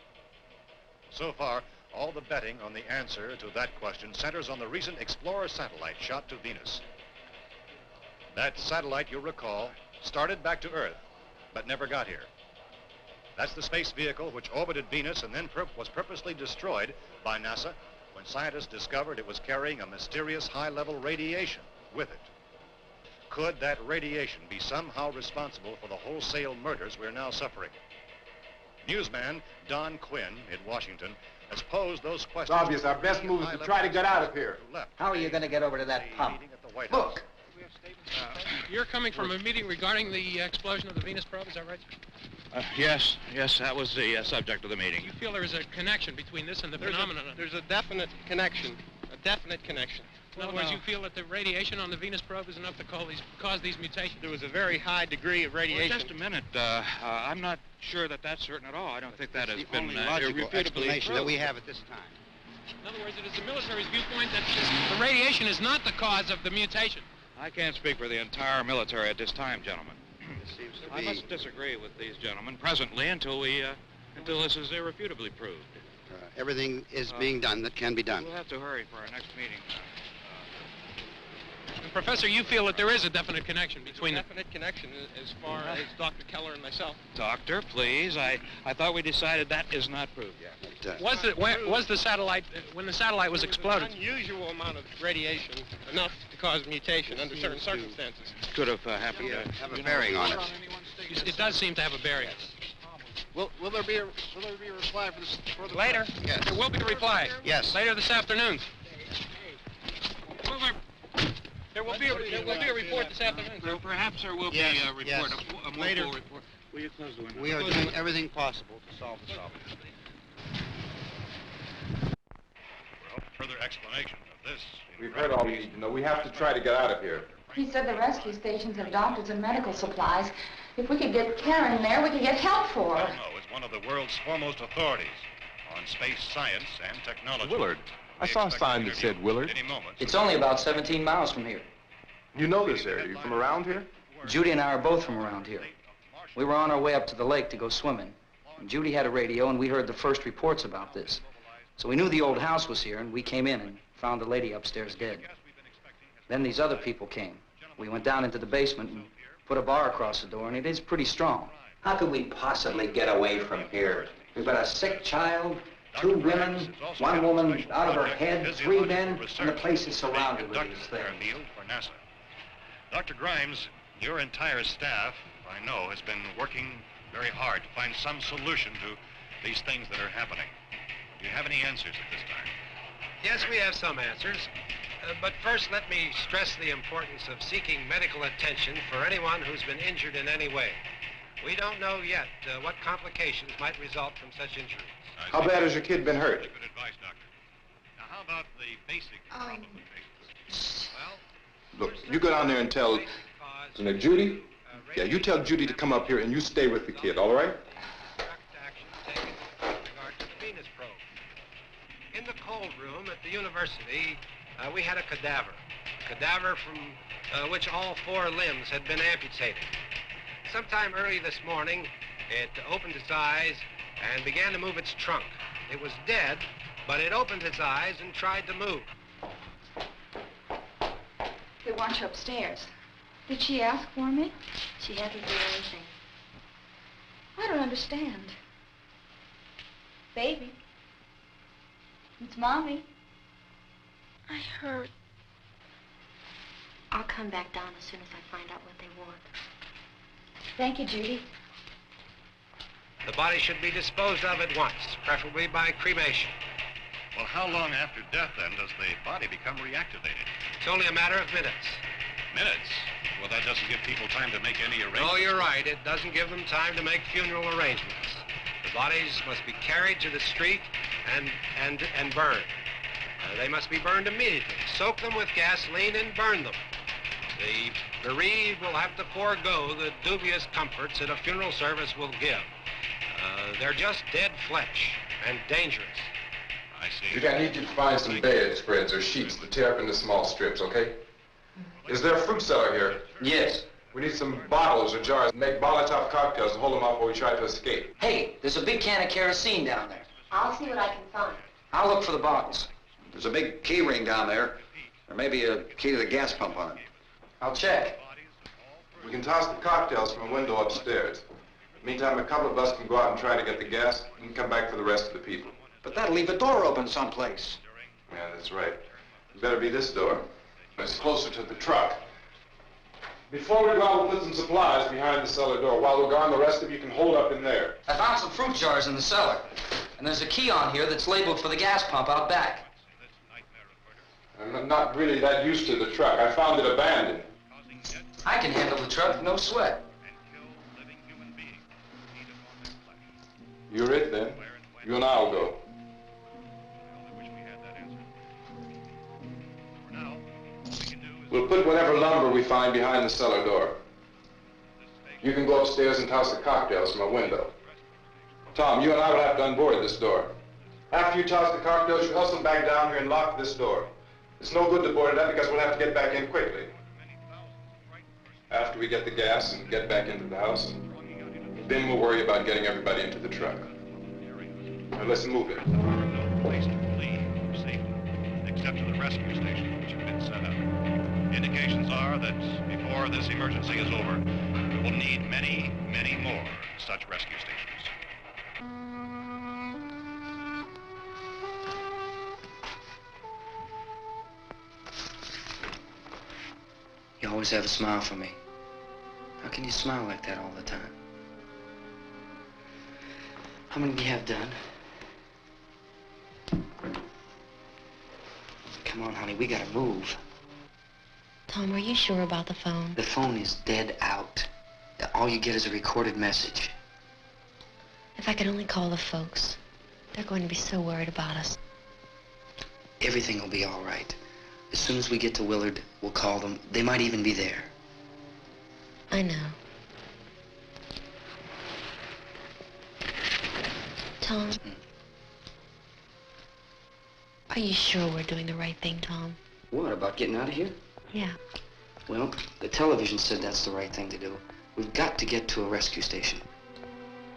So far, all the betting on the answer to that question centers on the recent Explorer satellite shot to Venus. That satellite, you'll recall, started back to Earth, but never got here. That's the space vehicle which orbited Venus and then was purposely destroyed by NASA when scientists discovered it was carrying a mysterious high-level radiation with it. Could that radiation be somehow responsible for the wholesale murders we're now suffering? Newsman Don Quinn in Washington has posed those questions. It's obvious our best move is to try to get out of here. How are you going to get over to that pump? Look! You're coming from a meeting regarding the explosion of the Venus probe, is that right? Yes, that was the subject of the meeting. You feel there is a connection between this and the phenomenon? There's a definite connection. In other words, you feel that the radiation on the Venus probe is enough to cause these mutations? There was a very high degree of radiation. Well, just a minute. I'm not sure that that's certain at all. I don't think that has been logical explanation that we have at this time. In other words, it is the military's viewpoint that the radiation is not the cause of the mutation. I can't speak for the entire military at this time, gentlemen. I must disagree with these gentlemen presently until this is irrefutably proved. Everything is being done that can be done. We'll have to hurry for our next meeting. And Professor, you feel that there is a definite connection between them? Definite connection as far as Dr. Keller and myself. Doctor, please. I thought we decided that is not proved yet. Was the satellite, when the satellite was exploded? An unusual amount of radiation, enough to cause mutation under certain circumstances. Could have happened. Have a bearing on it. It does seem to have a bearing. Will there be a reply for this? Later? Yes. There will be a reply. Yes. Later this afternoon. There will be a report this afternoon. Perhaps there will be a report, a more full report. Will you close the window? We are doing everything possible to solve the problem. Well, further explanation of this. We've heard all we need to know. We have to try to get out of here. He said the rescue stations have doctors and medical supplies. If we could get care in there, we could get help for her. No, it's one of the world's foremost authorities on space science and technology. Willard. I saw a sign that said Willard. Any moment. It's only about 17 miles from here. You know this area. You from around here? Judy and I are both from around here. We were on our way up to the lake to go swimming. And Judy had a radio, and we heard the first reports about this. So we knew the old house was here, and we came in and found the lady upstairs dead. Then these other people came. We went down into the basement and put a bar across the door, and it is pretty strong. How could we possibly get away from here? We've got a sick child, 2 women, 1 woman out of her head, 3 men, and the place is surrounded with these things. For NASA. Dr. Grimes, your entire staff, I know, has been working very hard to find some solution to these things that are happening. Do you have any answers at this time? Yes, we have some answers. But first, let me stress the importance of seeking medical attention for anyone who's been injured in any way. We don't know yet what complications might result from such injuries. How bad has your kid been hurt? Good advice, Doctor. Now, how about the basic complications? Look, you go down there and tell, Judy? Yeah, you tell Judy to come up here and you stay with the kid, all right? In the cold room at the university, we had a cadaver from which all 4 limbs had been amputated. Sometime early this morning, it opened its eyes and began to move its trunk. It was dead, but it opened its eyes and tried to move. They want you upstairs. Did she ask for me? She hasn't done anything. I don't understand. Baby. It's Mommy. I heard. I'll come back down as soon as I find out what they want. Thank you, Judy. The body should be disposed of at once, preferably by cremation. Well, how long after death, then, does the body become reactivated? It's only a matter of minutes. Minutes? Well, that doesn't give people time to make any arrangements. Oh, you're right. It doesn't give them time to make funeral arrangements. The bodies must be carried to the street and burned. They must be burned immediately. Soak them with gasoline and burn them. The bereaved will have to forego the dubious comforts that a funeral service will give. They're just dead flesh and dangerous. I see. Judy, I need you to find some bedspreads or sheets to tear up into small strips, okay? Is there a fruit cellar here? Yes. We need some bottles or jars. Make Molotov cocktails and hold them off while we try to escape. Hey, there's a big can of kerosene down there. I'll see what I can find. I'll look for the bottles. There's a big key ring down there. There may be a key to the gas pump on it. I'll check. We can toss the cocktails from a window upstairs. Meantime, a couple of us can go out and try to get the gas and come back for the rest of the people. But that'll leave the door open someplace. Yeah, that's right. It better be this door. It's closer to the truck. Before we go out, we'll put some supplies behind the cellar door. While we're gone, the rest of you can hold up in there. I found some fruit jars in the cellar. And there's a key on here that's labeled for the gas pump out back. I'm not really that used to the truck. I found it abandoned. I can handle the truck, no sweat. You're it, then. You and I'll go. We'll put whatever lumber we find behind the cellar door. You can go upstairs and toss the cocktails from a window. Tom, you and I will have to unboard this door. After you toss the cocktails, you hustle back down here and lock this door. It's no good to board it up because we'll have to get back in quickly. After we get the gas and get back into the house, then we'll worry about getting everybody into the truck. Now let's move it. No place to flee for safety, except to the rescue station, which have been set up. Indications are that before this emergency is over, we will need many, many more such rescue stations. You always have a smile for me. How can you smile like that all the time? How many do you have done? Come on, honey, we gotta move. Tom, are you sure about the phone? The phone is dead out. all you get is a recorded message. If I could only call the folks. They're going to be so worried about us. Everything will be all right. As soon as we get to Willard, we'll call them. They might even be there. I know. Tom? Are you sure we're doing the right thing, Tom? What, about getting out of here? Yeah. Well, the television said that's the right thing to do. We've got to get to a rescue station.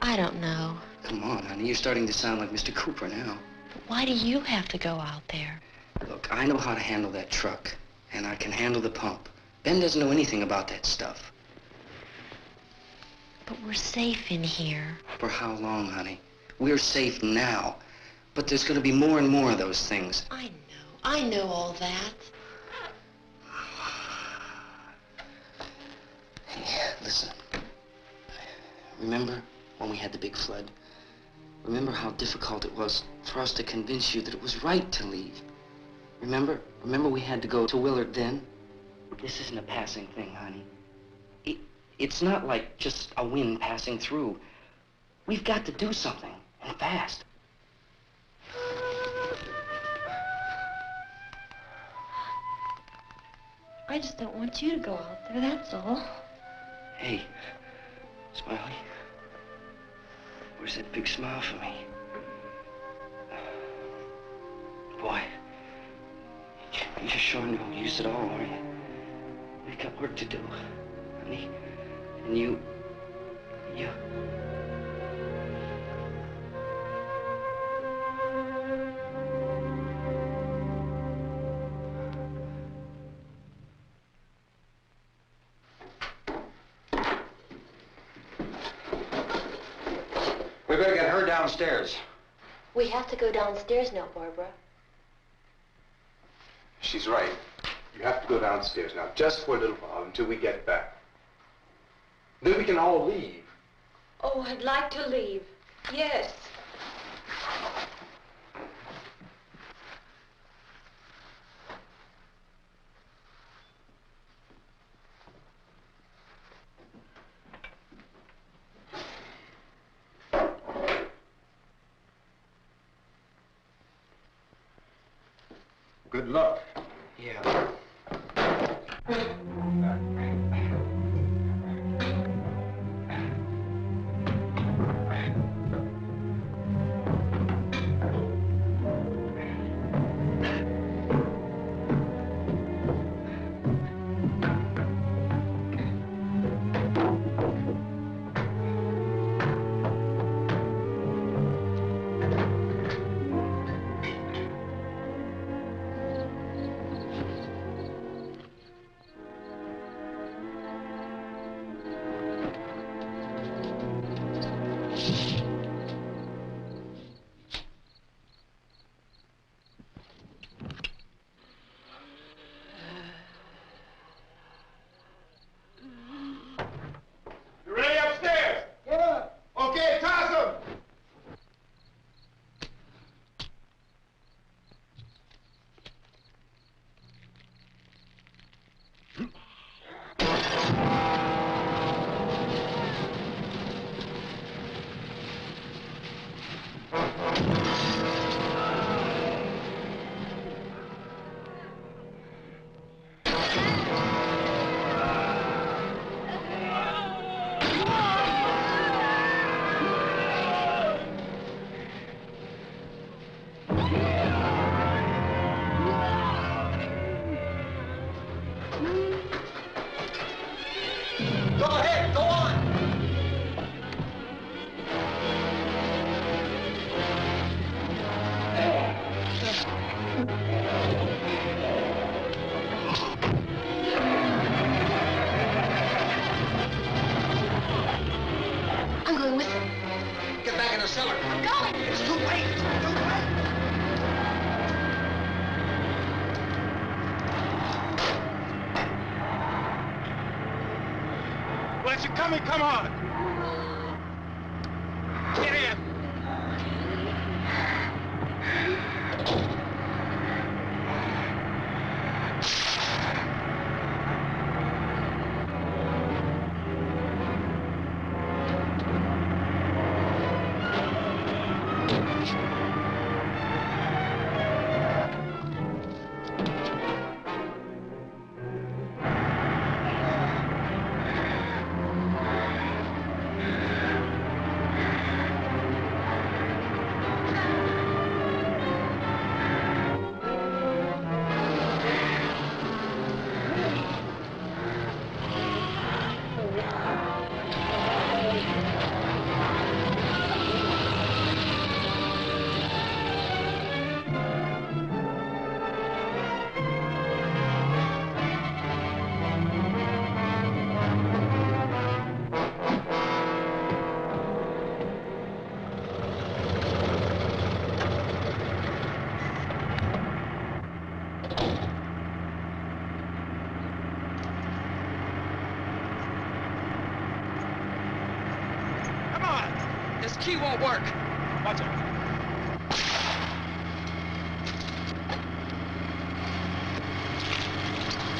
I don't know. Come on, honey, you're starting to sound like Mr. Cooper now. But why do you have to go out there? Look, I know how to handle that truck, and I can handle the pump. Ben doesn't know anything about that stuff. But we're safe in here. For how long, honey? We're safe now, but there's going to be more and more of those things. I know all that. Hey, listen. Remember when we had the big flood? Remember how difficult it was for us to convince you that it was right to leave? Remember? Remember we had to go to Willard then? This isn't a passing thing, honey. It's not like just a wind passing through. We've got to do something, and fast. I just don't want you to go out there, that's all. Hey, Smiley. Where's that big smile for me? Boy, you're sure no use at all, are you? We've got work to do, honey. And you... We better get her downstairs. We have to go downstairs now, Barbara. She's right. You have to go downstairs now, just for a little while, until we get back. Then we can all leave. Oh, I'd like to leave. Yes. Good luck. Yeah. You ready upstairs? Yeah. Okay, toss them. Go ahead, go on. I'm going with them. Get back in the cellar. I'm going. It's too late. It's too late. Where's it coming? Come on! Get in! This key won't work. Watch it.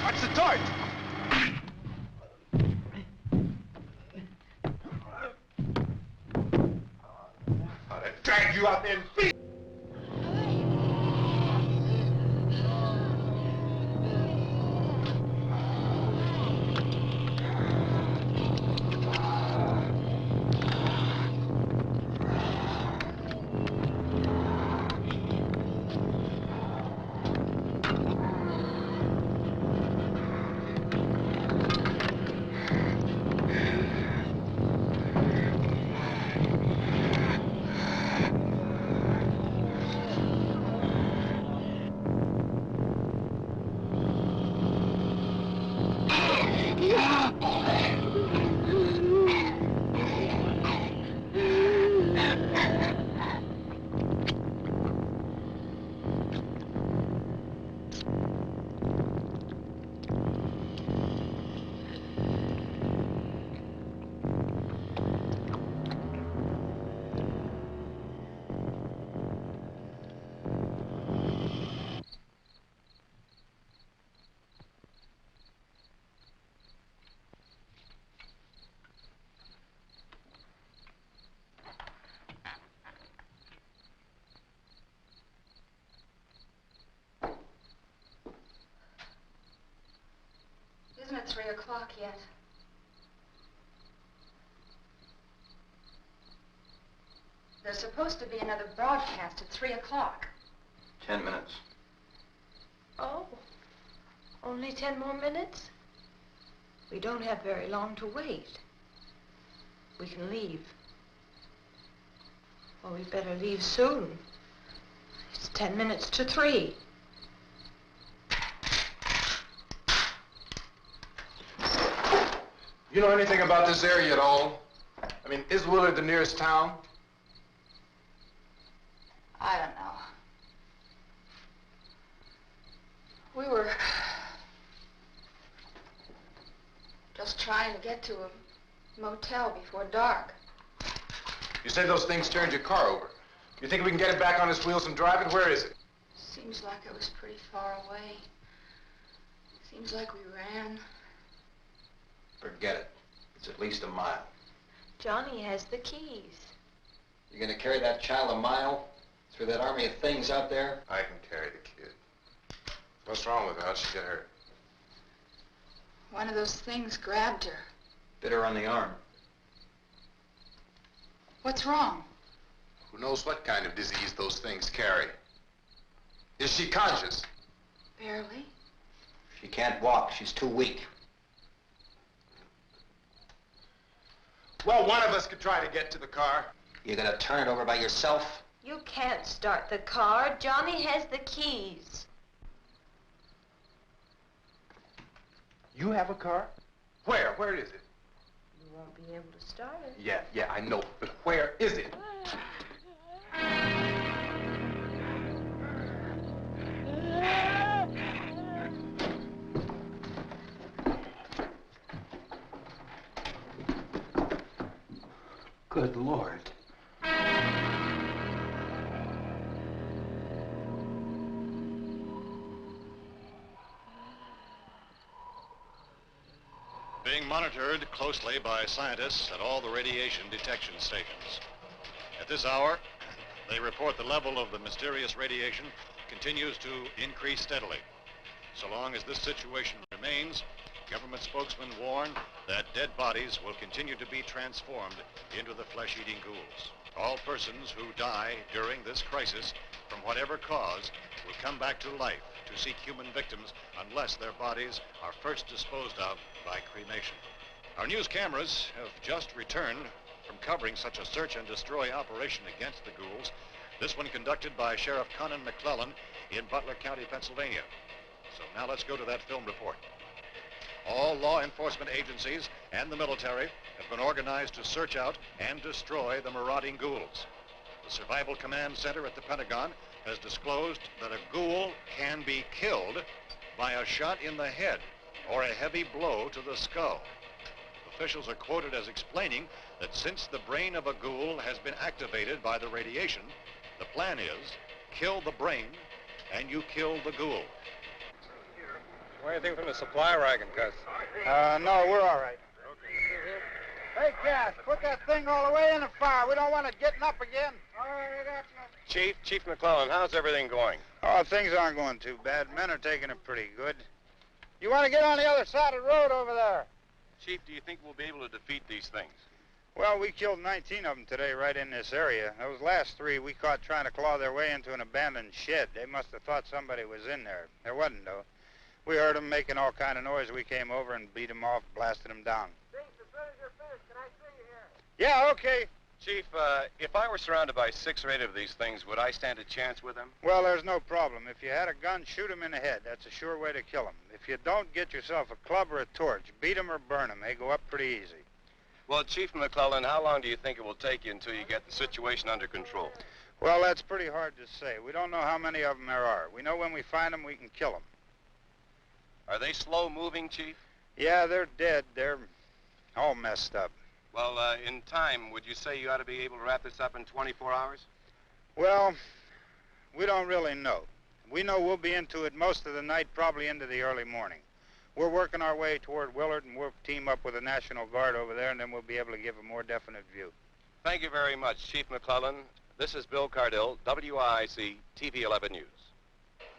Watch the dart. I'd drag you out there and beat. Isn't it 3 o'clock yet? There's supposed to be another broadcast at 3 o'clock. 10 minutes. Oh, only 10 more minutes? We don't have very long to wait. We can leave. Well, we'd better leave soon. It's 10 minutes to 3. You know anything about this area at all? I mean, is Willard the nearest town? I don't know. We were just trying to get to a motel before dark. You said those things turned your car over. You think we can get it back on its wheels and drive it? Where is it? Seems like it was pretty far away. Seems like we ran. Forget it. It's at least a mile. Johnny has the keys. You gonna carry that child a mile through that army of things out there? I can carry the kid. What's wrong with her? How'd she get hurt? One of those things grabbed her. Bit her on the arm. What's wrong? Who knows what kind of disease those things carry? Is she conscious? Barely. She can't walk. She's too weak. Well, one of us could try to get to the car. You gonna turn it over by yourself? You can't start the car. Johnny has the keys. You have a car? Where? Where is it? You won't be able to start it. Yeah, I know. But where is it? Good Lord. Being monitored closely by scientists at all the radiation detection stations. At this hour, They report the level of the mysterious radiation continues to increase steadily. So long as this situation remains, government spokesmen warn that dead bodies will continue to be transformed into the flesh-eating ghouls. All persons who die during this crisis, from whatever cause, will come back to life to seek human victims unless their bodies are first disposed of by cremation. Our news cameras have just returned from covering such a search and destroy operation against the ghouls, this one conducted by Sheriff Conan McClellan in Butler County, Pennsylvania. So now let's go to that film report. All law enforcement agencies and the military have been organized to search out and destroy the marauding ghouls. The Survival Command Center at the Pentagon has disclosed that a ghoul can be killed by a shot in the head or a heavy blow to the skull. Officials are quoted as explaining that since the brain of a ghoul has been activated by the radiation, the plan is kill the brain and you kill the ghoul. What do you think from the supply wagon, Cuz? No, we're all right. Hey, Cass, put that thing all the way in the fire. We don't want it getting up again. All right, I got you. Chief McClellan, how's everything going? Oh, things aren't going too bad. Men are taking it pretty good. You want to get on the other side of the road over there? Chief, do you think we'll be able to defeat these things? Well, we killed 19 of them today right in this area. Those last 3 we caught trying to claw their way into an abandoned shed. They must have thought somebody was in there. There wasn't, though. We heard them making all kind of noise. We came over and beat them off, blasted them down. Can I see you here? Yeah, okay. Chief, if I were surrounded by 6 or 8 of these things, would I stand a chance with them? Well, there's no problem. If you had a gun, shoot them in the head. That's a sure way to kill them. If you don't, get yourself a club or a torch. Beat them or burn them. They go up pretty easy. Well, Chief McClellan, how long do you think it will take you until you get the situation under control? Well, that's pretty hard to say. We don't know how many of them there are. We know when we find them, we can kill them. Are they slow-moving, Chief? Yeah, they're dead. They're all messed up. Well, in time, would you say you ought to be able to wrap this up in 24 hours? Well, we don't really know. We know we'll be into it most of the night, probably into the early morning. We're working our way toward Willard, and we'll team up with the National Guard over there, and then we'll be able to give a more definite view. Thank you very much, Chief McClellan. This is Bill Cardill, WIC TV 11 News.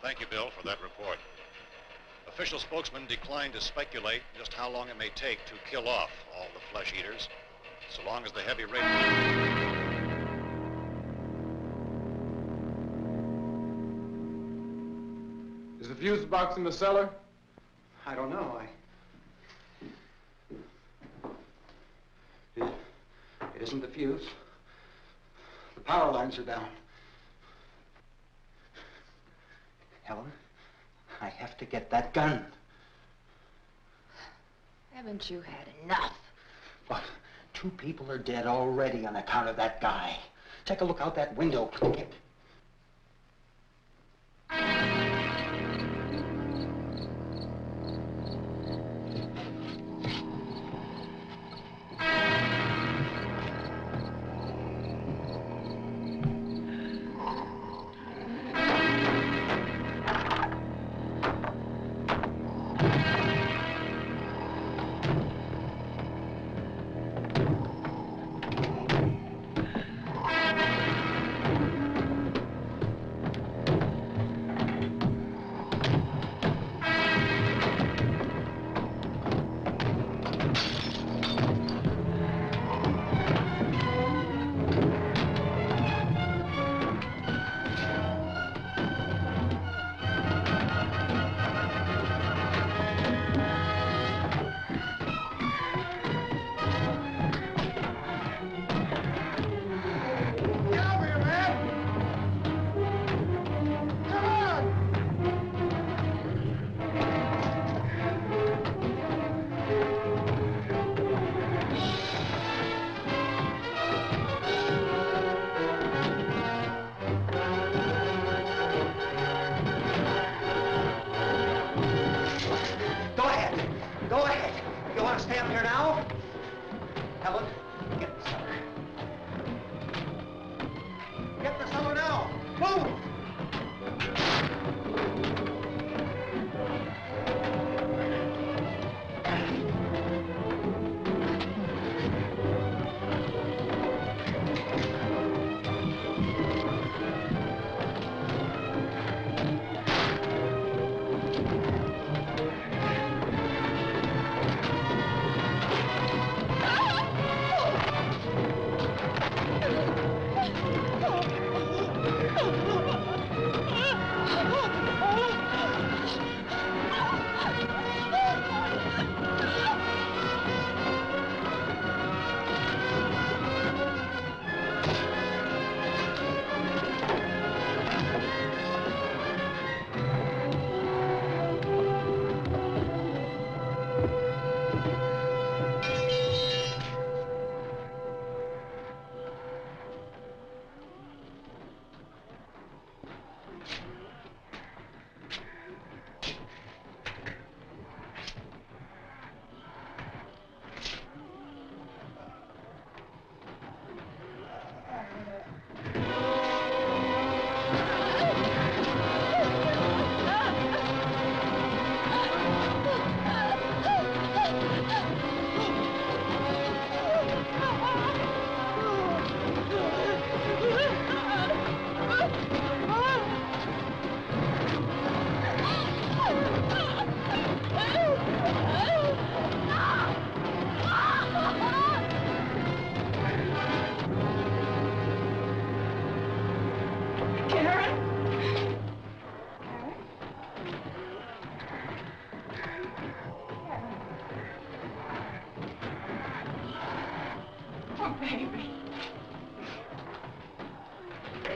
Thank you, Bill, for that report. Official spokesmen declined to speculate just how long it may take to kill off all the flesh eaters, so long as the heavy Is the fuse box in the cellar? I don't know. It isn't the fuse. The power lines are down. Helen, I have to get that gun. Haven't you had enough? But 2 people are dead already on account of that guy. Take a look out that window.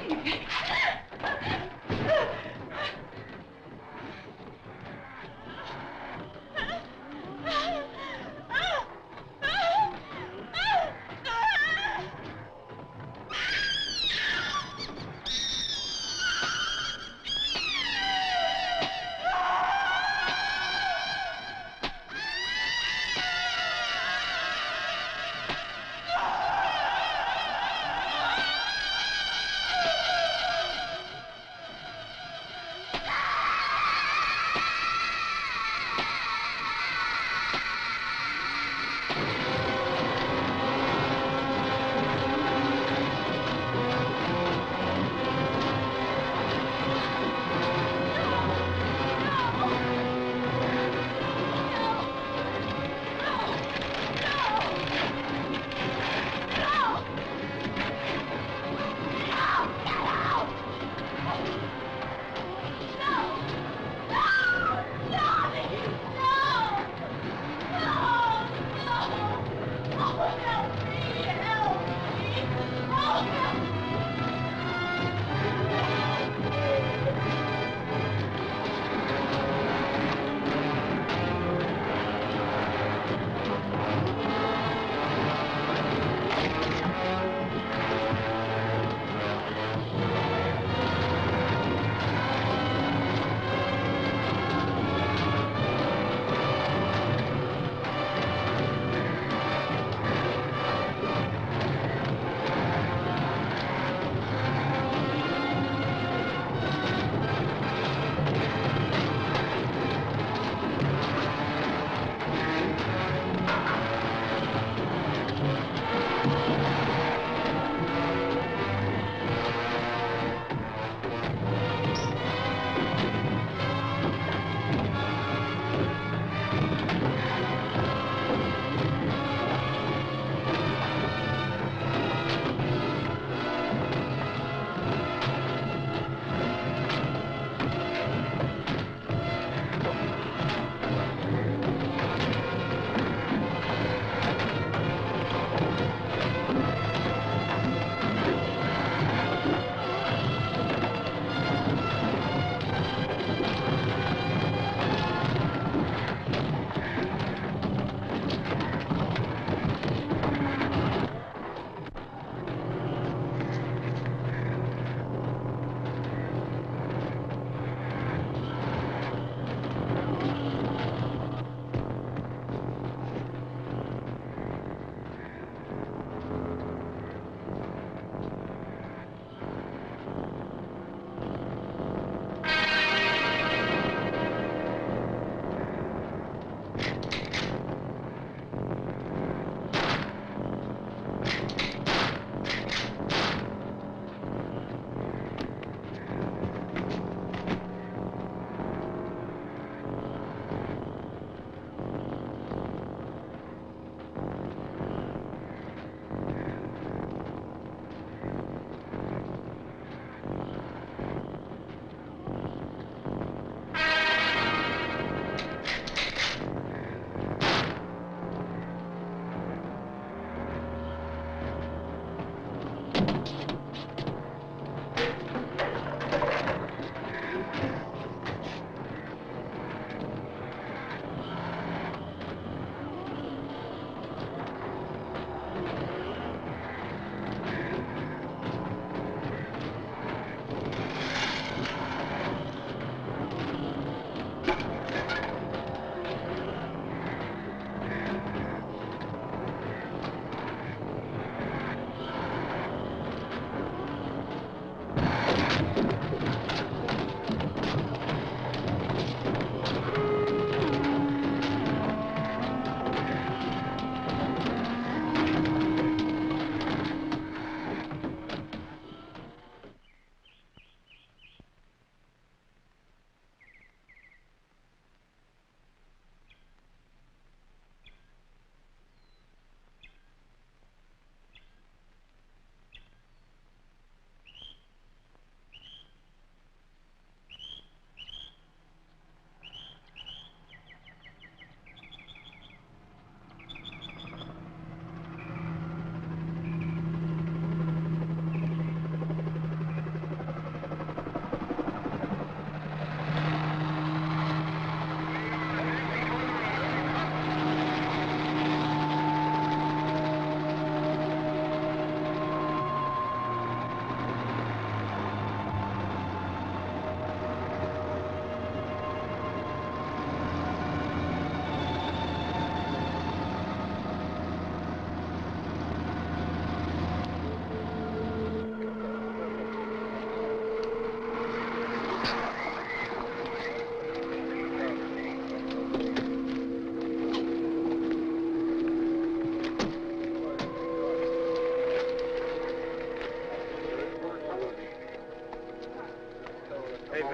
baby.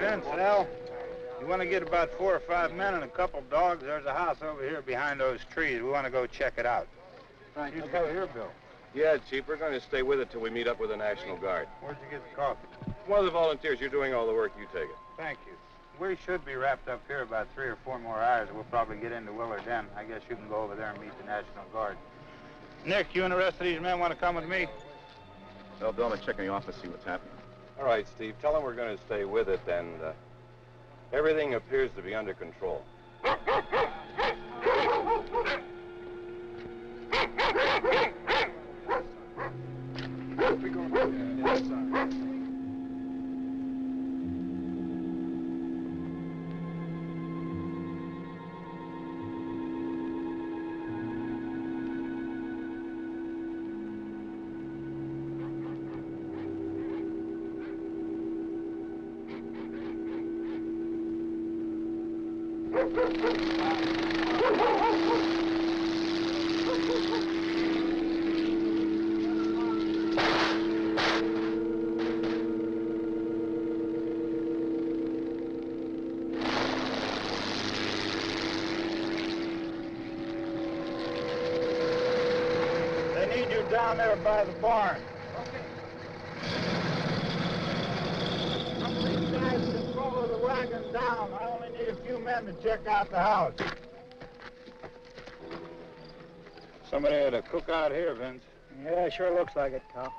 Vince, Al, you want to get about 4 or 5 men and a couple dogs? There's a house over here behind those trees. We want to go check it out. Right. You go here, Bill. Yeah, Chief, we're going to stay with it till we meet up with the National Guard. Where'd you get the coffee? One of the volunteers, you're doing all the work, you take it. Thank you. We should be wrapped up here about 3 or 4 more hours. We'll probably get into Willard then. I guess you can go over there and meet the National Guard. Nick, you and the rest of these men want to come with me? Well, Bill, I'm going to check in the office, see what's happening. All right, Steve, tell them we're going to stay with it, and everything appears to be under control. They need you down there by the barn. These guys can follow the wagon down. I only need a few men to check out the house. Somebody had a cookout here, Vince. Yeah, sure looks like it, Cal.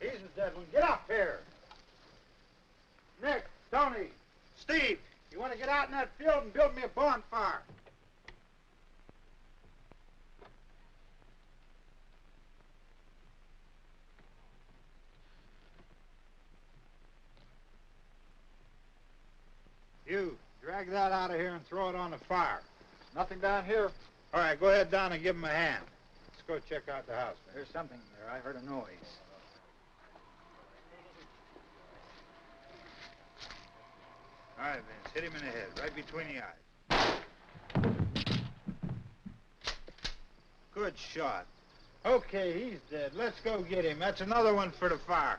He's the dead one. Get up here. Nick, Tony, Steve, you want to get out in that field and build me a bonfire? You, drag that out of here and throw it on the fire. Nothing down here. All right, go ahead down and give him a hand. Let's go check out the house. There's something there. I heard a noise. All right, Vince, hit him in the head, right between the eyes. Good shot. Okay, he's dead. Let's go get him. That's another one for the fire.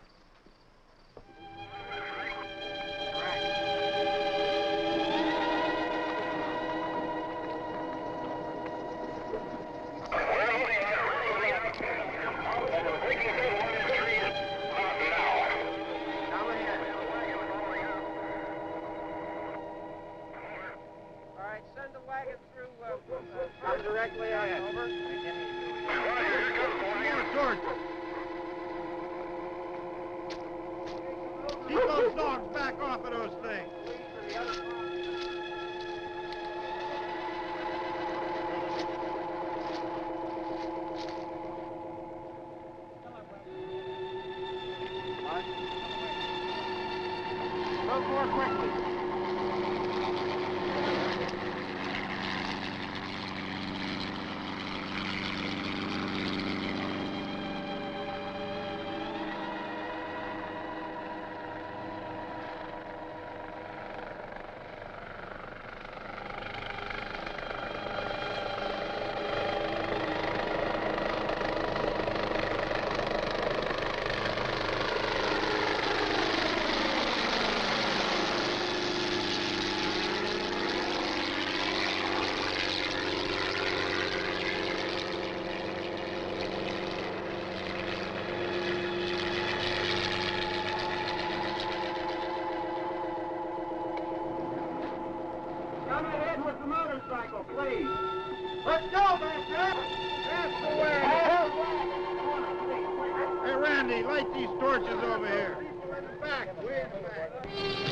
Directly out, over. More torches. Keep those dogs back off of those things. Move more quickly. Come ahead with the motorcycle, please. Let's go, Master! That's the way! Hey, Randy, light these torches over here. Way in the back, way in the back.